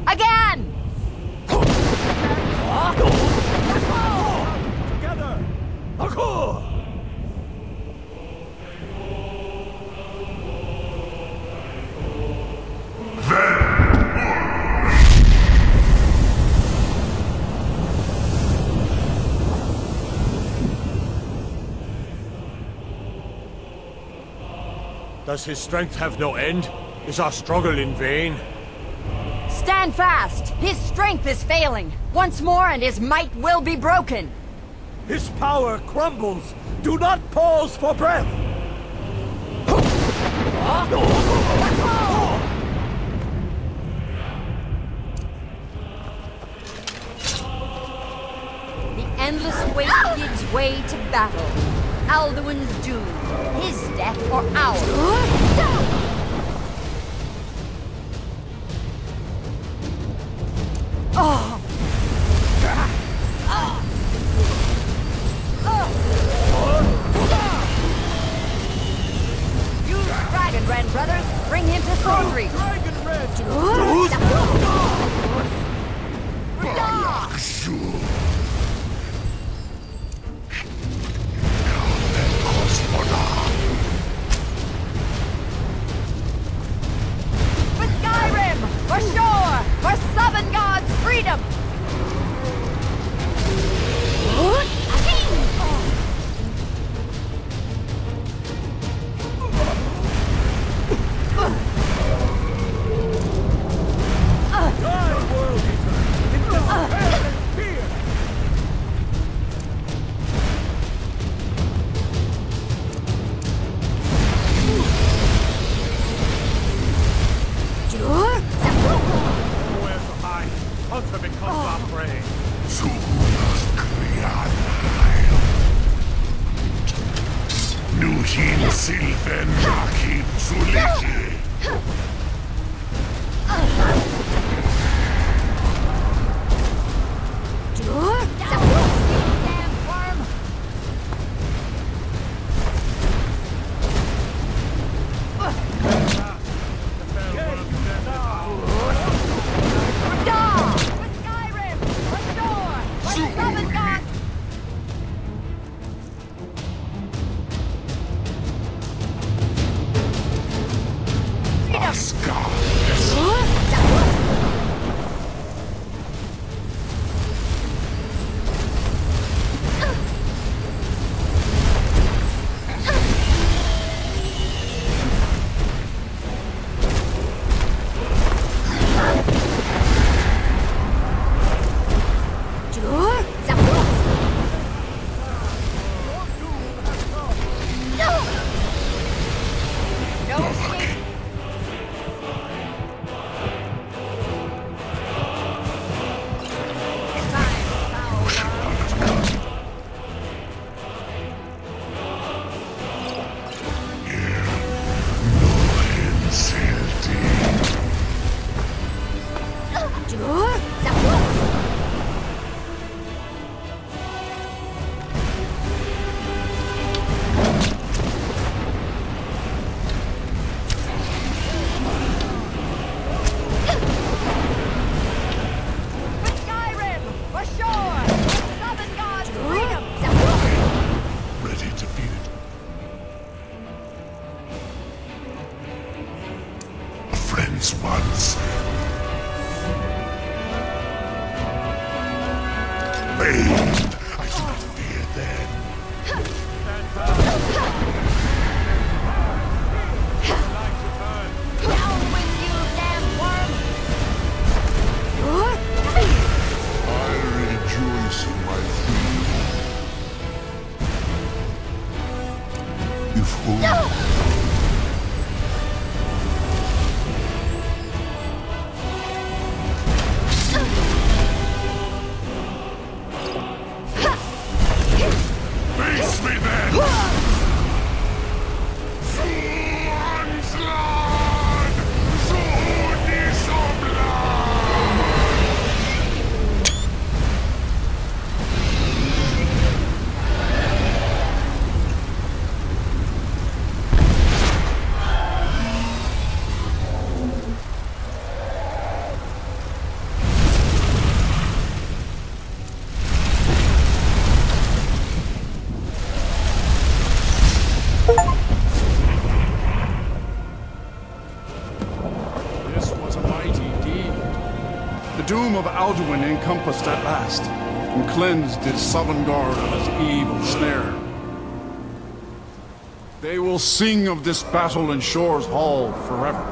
Again! Together! Parkour! Does his strength have no end? Is our struggle in vain? Stand fast! His strength is failing! Once more and his might will be broken! His power crumbles! Do not pause for breath! The endless wait gives way to battle. Alduin's doom. His death or ours. Oh! Use Dragon Red, brothers! Bring him to sorcery! Dragon Red! For Skyrim! For shore! For Seven Gods' freedom! Nuhin Silven Rakib Zuleki. Once. Pain. I do not fear them. Down with you, doom of Alduin encompassed at last, and cleansed his Sovngarde of his evil snare. They will sing of this battle in Shor's Hall forever,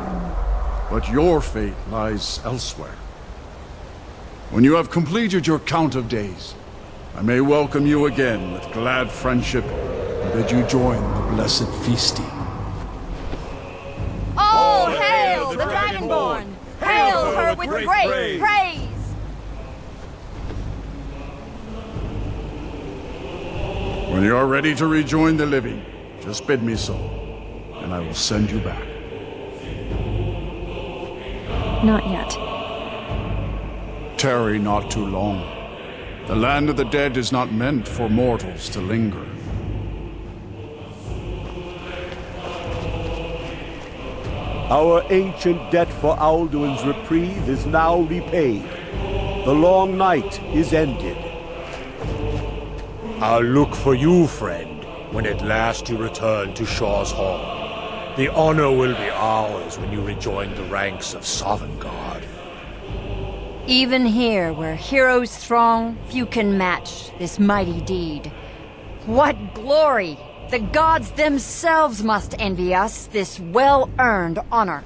but your fate lies elsewhere. When you have completed your count of days, I may welcome you again with glad friendship and bid you join the blessed feasting. All hail the Dragonborn! Hail her with great praise! When you are ready to rejoin the living, just bid me so, and I will send you back. Not yet. Tarry not too long. The land of the dead is not meant for mortals to linger. Our ancient debt for Alduin's reprieve is now repaid. The long night is ended. I'll look for you, friend, when at last you return to Shor's Hall. The honor will be ours when you rejoin the ranks of Sovngarde. Even here, where heroes throng, few can match this mighty deed. What glory! The gods themselves must envy us this well-earned honor.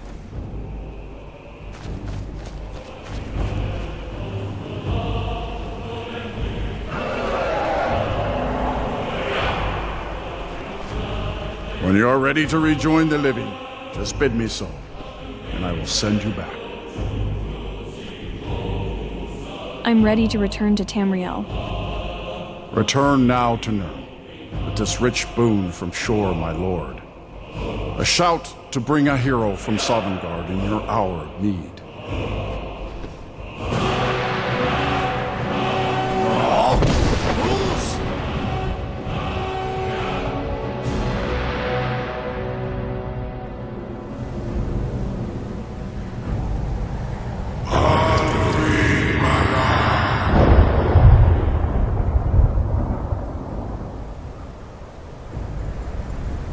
When you are ready to rejoin the living, just bid me so, and I will send you back. I'm ready to return to Tamriel. Return now to Nurn, with this rich boon from Shor, my lord. A shout to bring a hero from Sovngarde in your hour of need.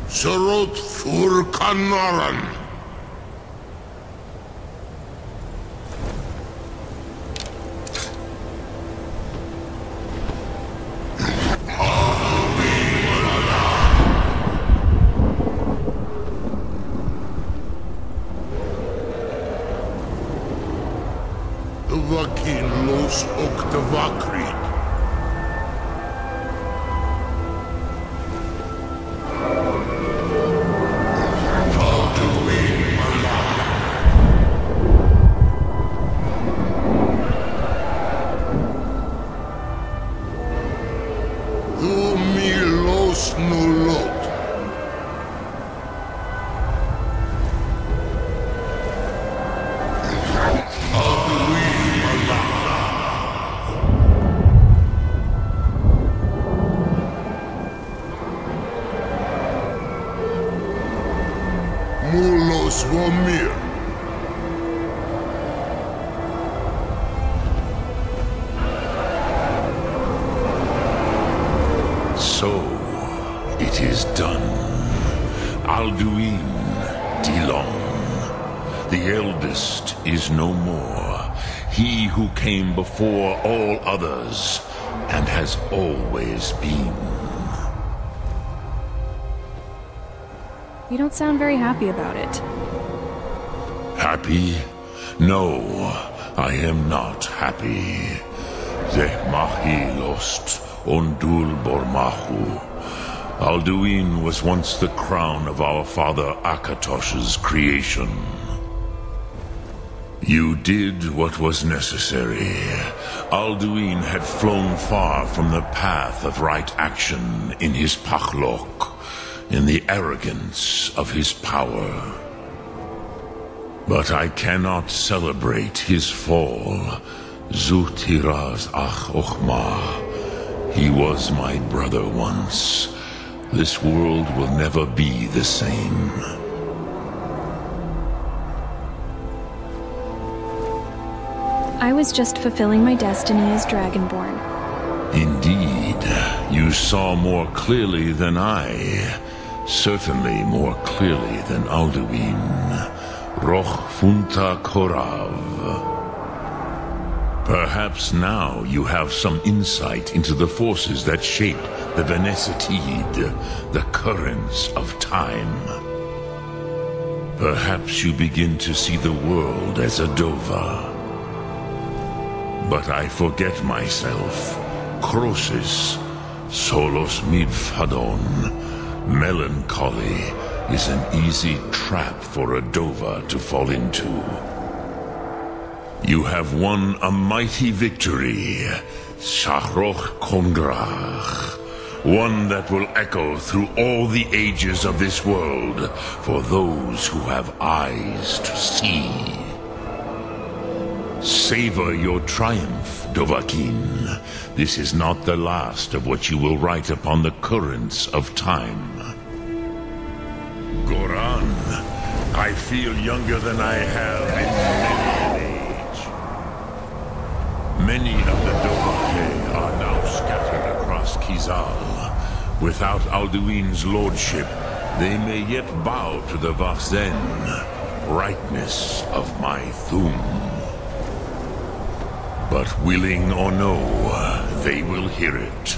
Surot fur Kanaran. Vakin los Oktavakrit. Mulos Vomir. So, it is done. Alduin, Dilon. The eldest is no more. He who came before all others, and has always been. You don't sound very happy about it. Happy? No, I am not happy. Zehmahi lost Ondul Bormahu. Alduin was once the crown of our father Akatosh's creation. You did what was necessary. Alduin had flown far from the path of right action in his Pachlok, in the arrogance of his power. But I cannot celebrate his fall. Zutiraz Ach Ochma. He was my brother once. This world will never be the same. I was just fulfilling my destiny as Dragonborn. Indeed, you saw more clearly than I. Certainly more clearly than Alduin. Roch Funta Korav. Perhaps now you have some insight into the forces that shape the Venesetide, the currents of time. Perhaps you begin to see the world as a Dova. But I forget myself. Crosis, solos mid fadon. Melancholy is an easy trap for a Dova to fall into. You have won a mighty victory, Shahroch Kongrach. One that will echo through all the ages of this world for those who have eyes to see. Savor your triumph, Dovahkiin. This is not the last of what you will write upon the currents of time. Goran, I feel younger than I have in many an age. Many of the Dovahkiin are now scattered across Kizal. Without Alduin's lordship, they may yet bow to the Vasen, brightness of my Thum. But willing or no, they will hear it.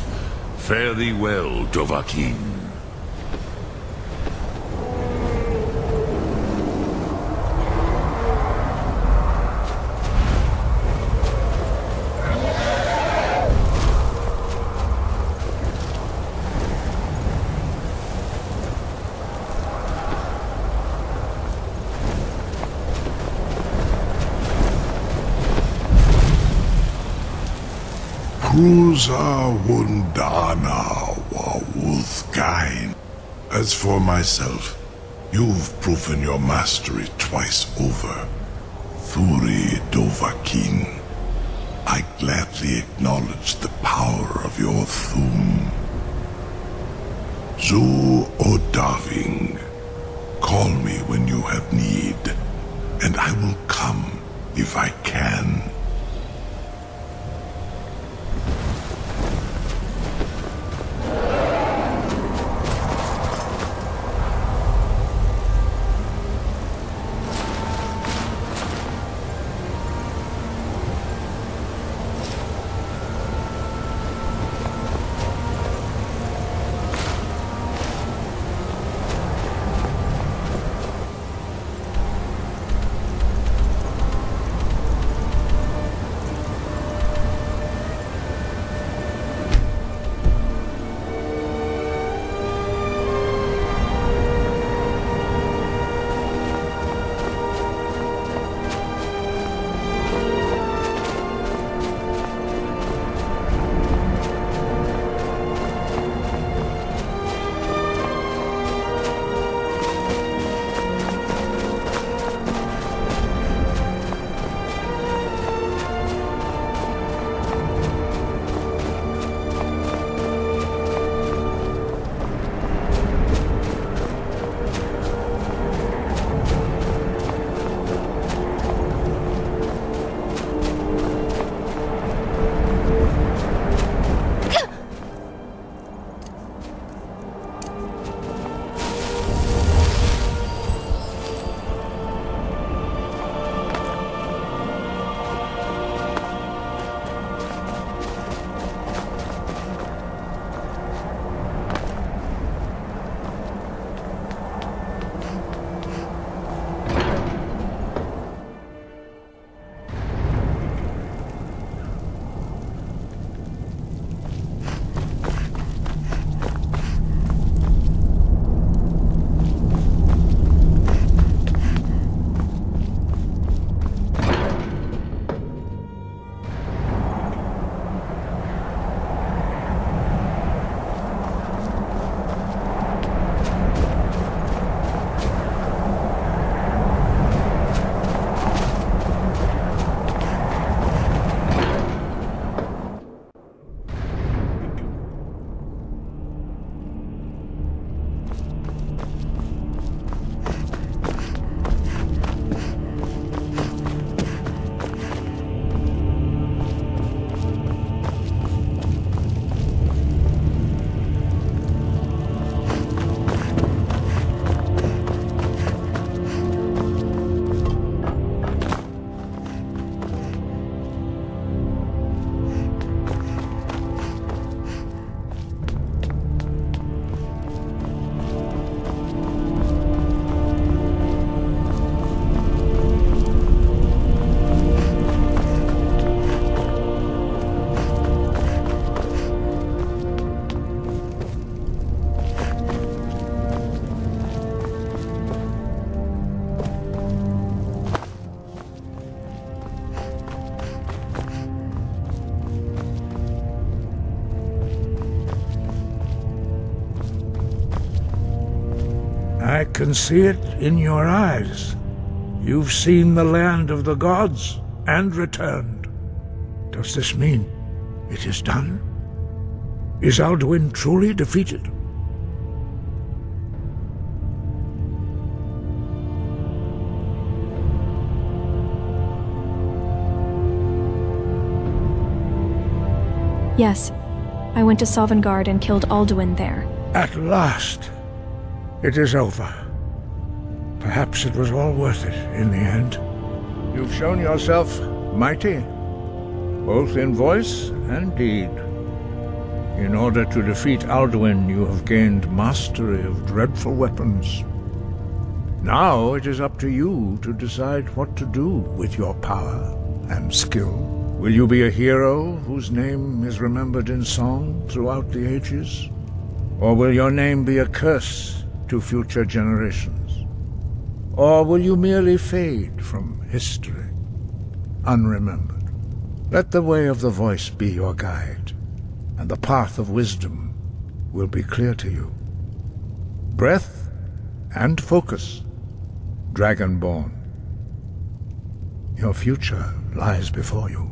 Fare thee well, Dovahkiin. Cruza Wundana wa Wuthgain. As for myself, you've proven your mastery twice over. Thuri Dovahkiin, I gladly acknowledge the power of your Thum. Zu Odaving, call me when you have need, and I will come if I can. I can see it in your eyes. You've seen the land of the gods and returned. Does this mean it is done? Is Alduin truly defeated? Yes. I went to Sovngarde and killed Alduin there. At last. It is over. Perhaps it was all worth it in the end. You've shown yourself mighty, both in voice and deed. In order to defeat Alduin, you have gained mastery of dreadful weapons. Now it is up to you to decide what to do with your power and skill. Will you be a hero whose name is remembered in song throughout the ages? Or will your name be a curse to future generations? Or will you merely fade from history, unremembered? Let the way of the voice be your guide, and the path of wisdom will be clear to you. Breath and focus, Dragonborn. Your future lies before you.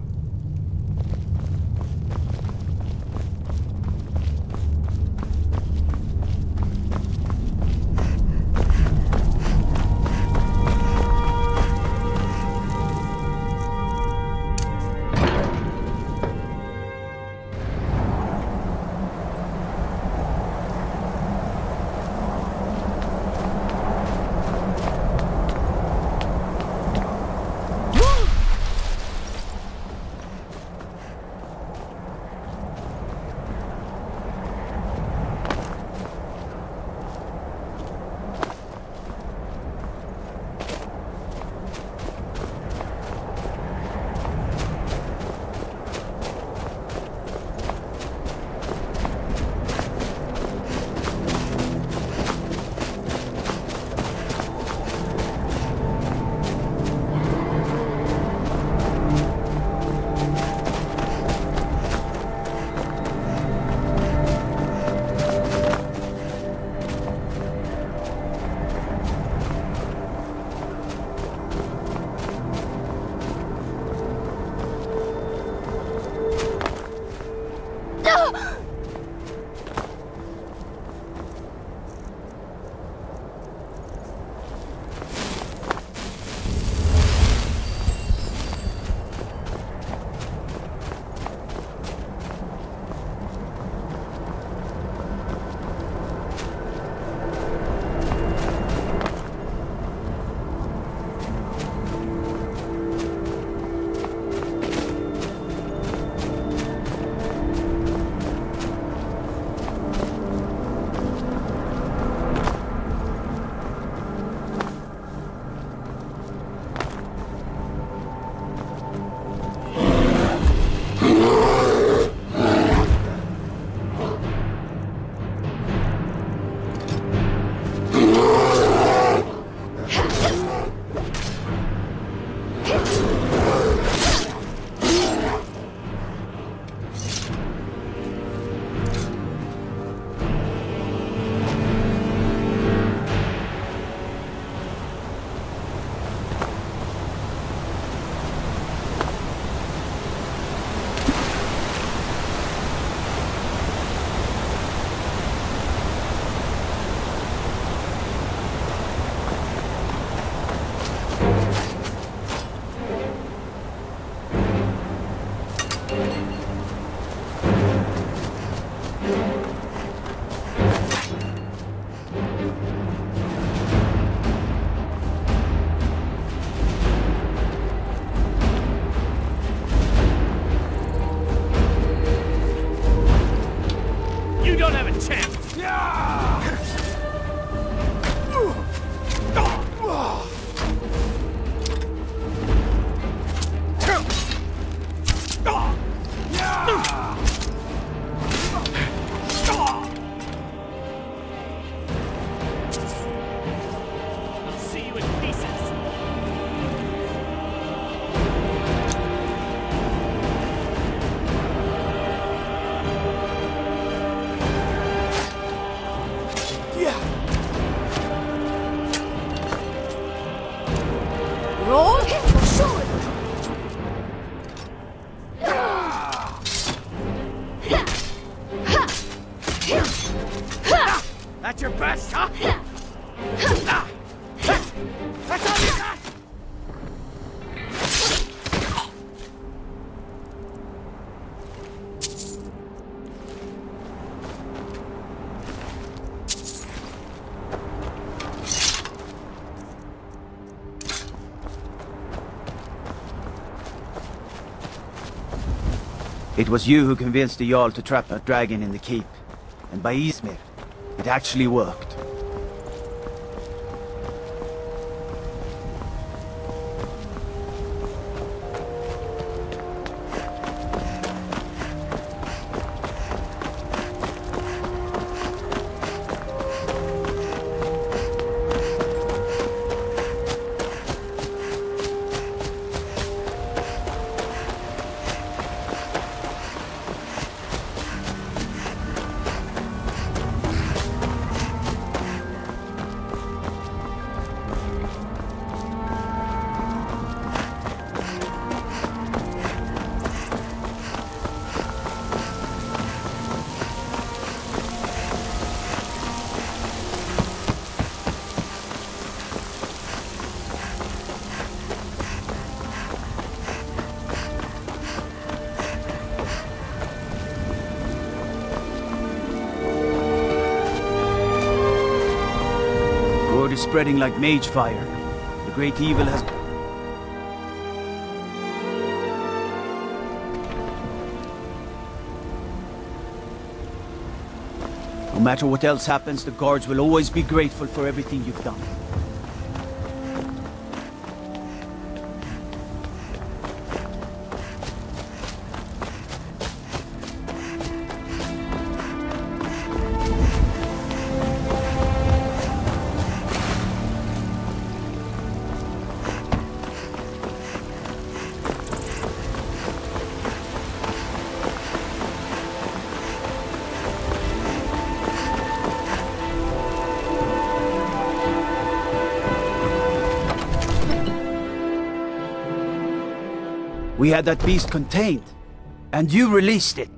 It was you who convinced the Jarl to trap a dragon in the keep. And by Izmir, it actually worked. Spreading like mage fire. The great evil has... No matter what else happens, the guards will always be grateful for everything you've done. We had that beast contained, and you released it.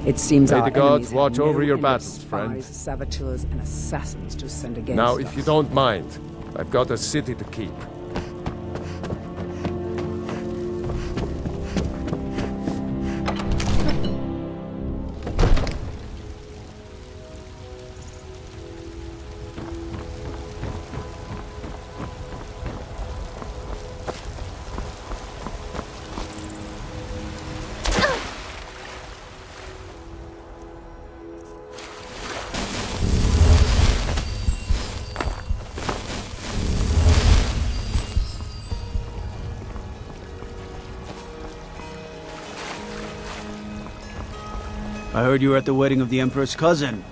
It seems May our the gods enemies watch have over no your end of battles, friend. spies, saboteurs, and assassins to send against Now, us. if you don't mind, I've got a city to keep. I heard you were at the wedding of the Emperor's cousin.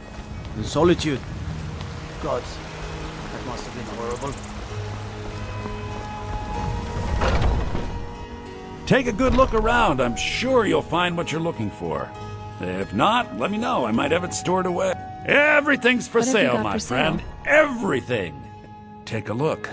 In Solitude. God, that must have been horrible. Take a good look around. I'm sure you'll find what you're looking for. If not, let me know. I might have it stored away. Everything's for What have you sale, got my for sale? friend. Everything. Take a look.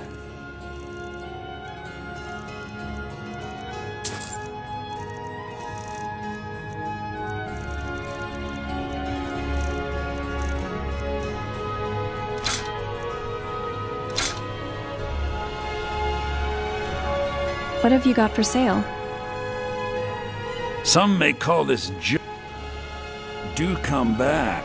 What have you got for sale? Some may call this do come back.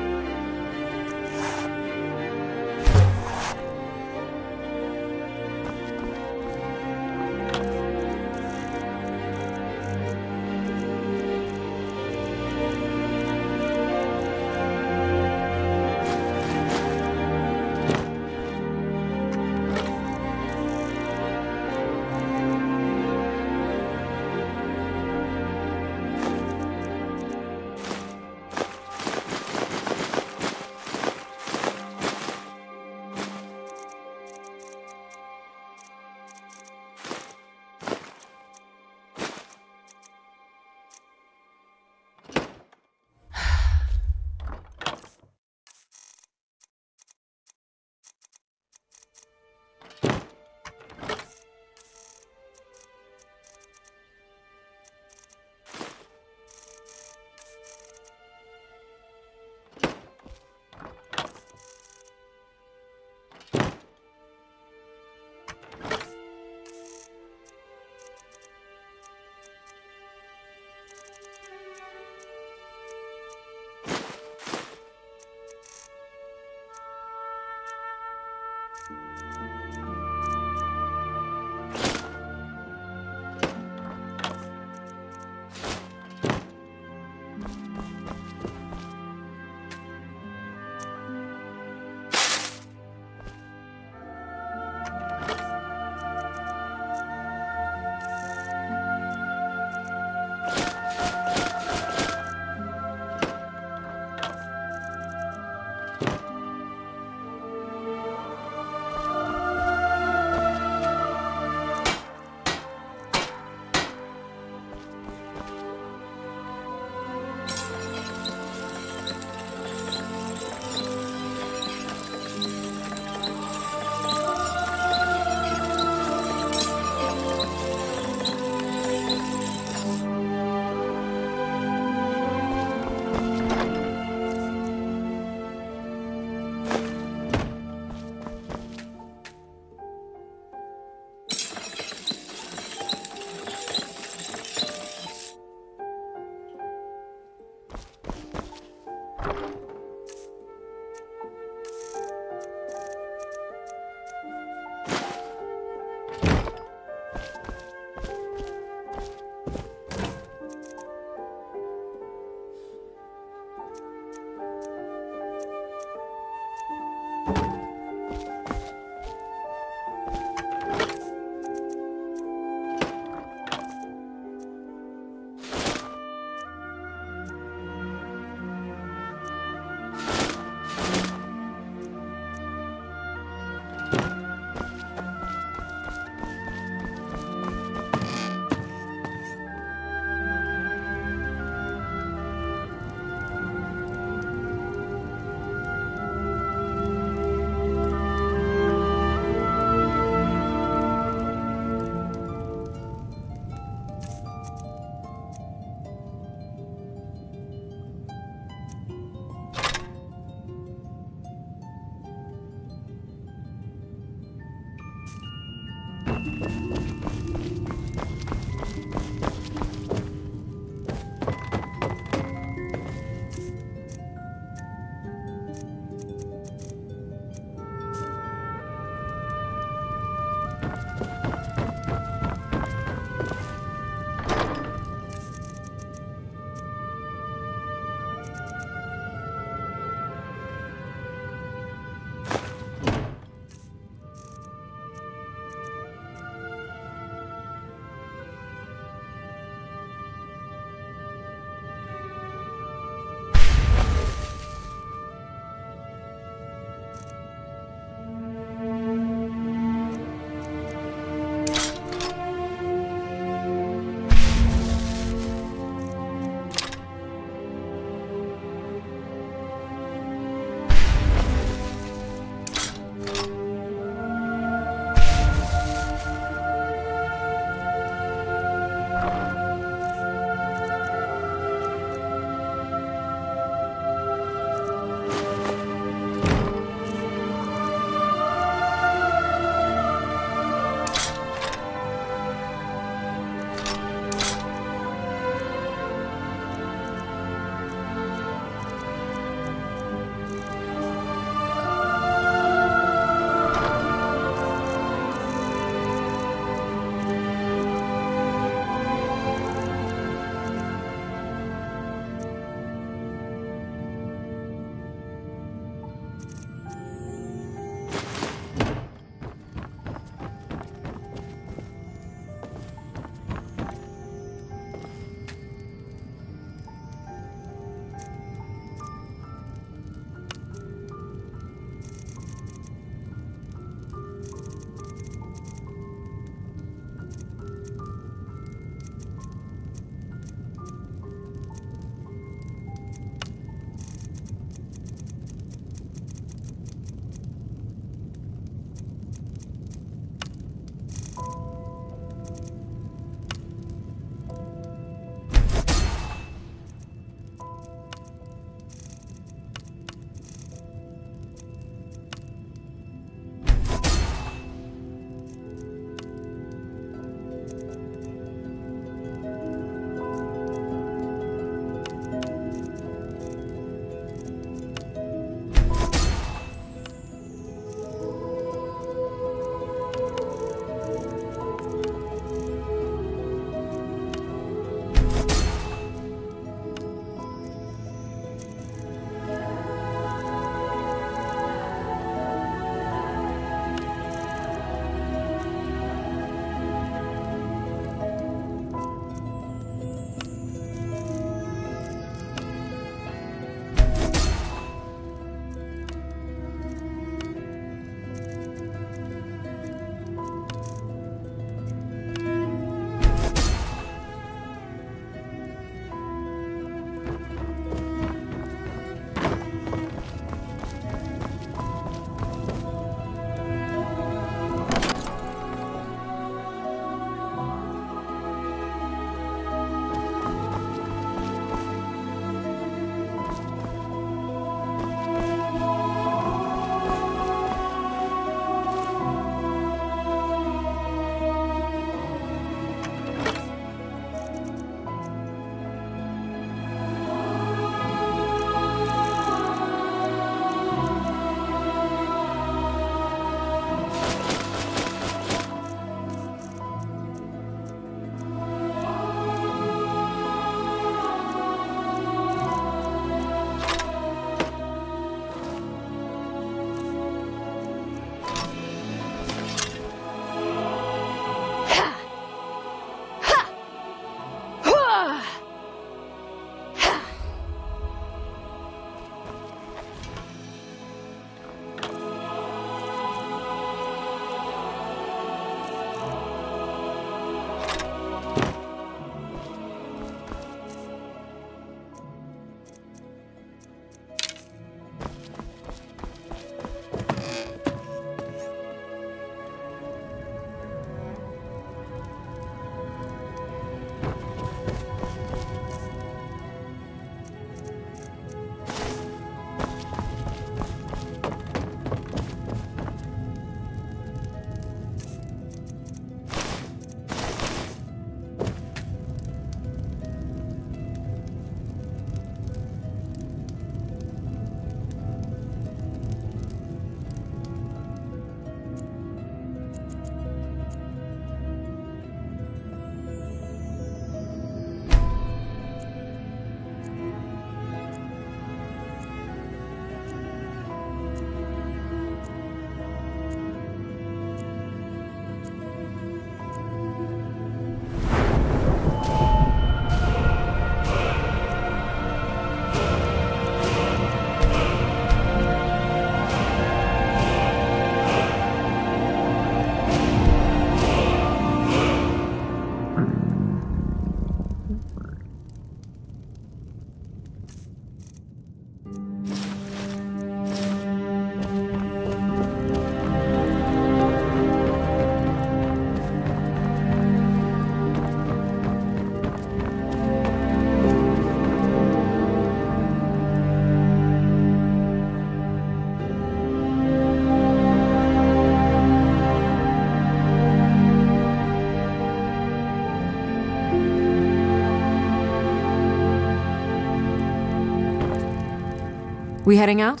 We heading out?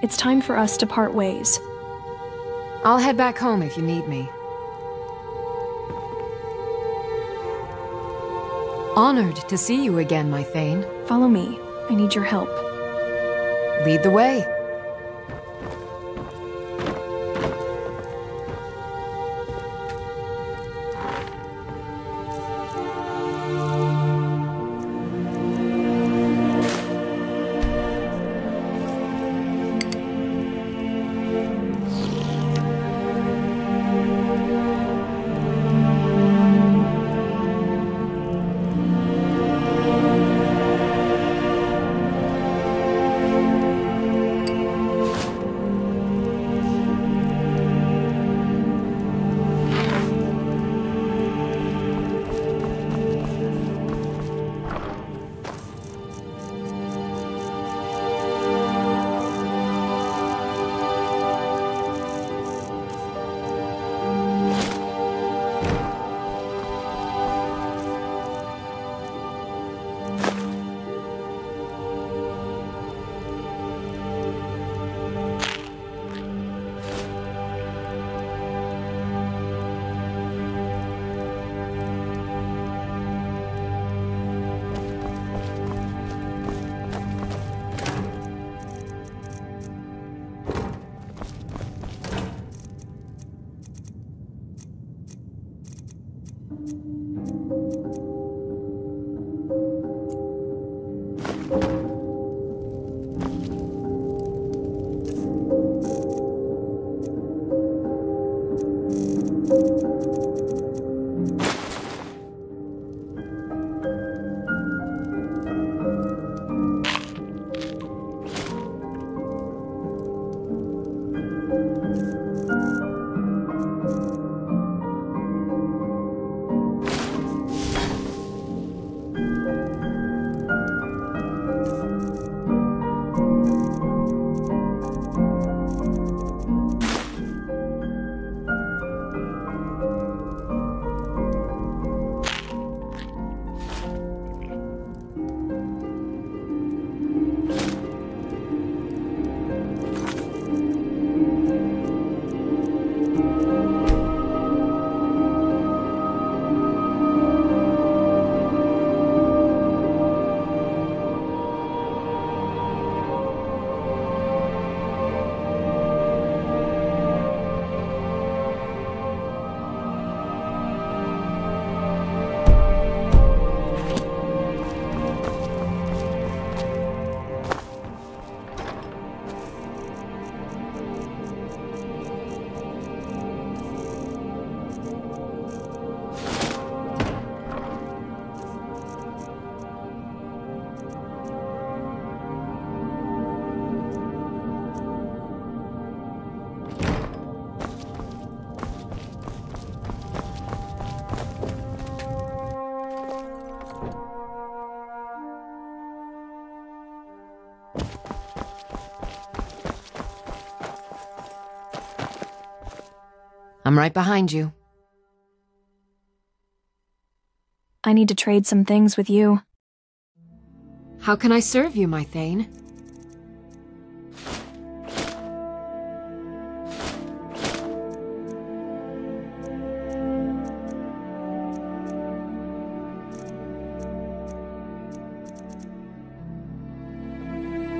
It's time for us to part ways. I'll head back home if you need me. Honored to see you again, my Thane. Follow me. I need your help. Lead the way. I'm right behind you. I need to trade some things with you. How can I serve you, my Thane?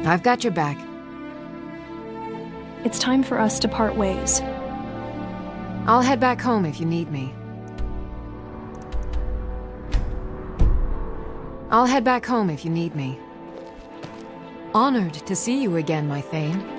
I've got your back. It's time for us to part ways. I'll head back home if you need me. I'll head back home if you need me. Honored to see you again, my Thane.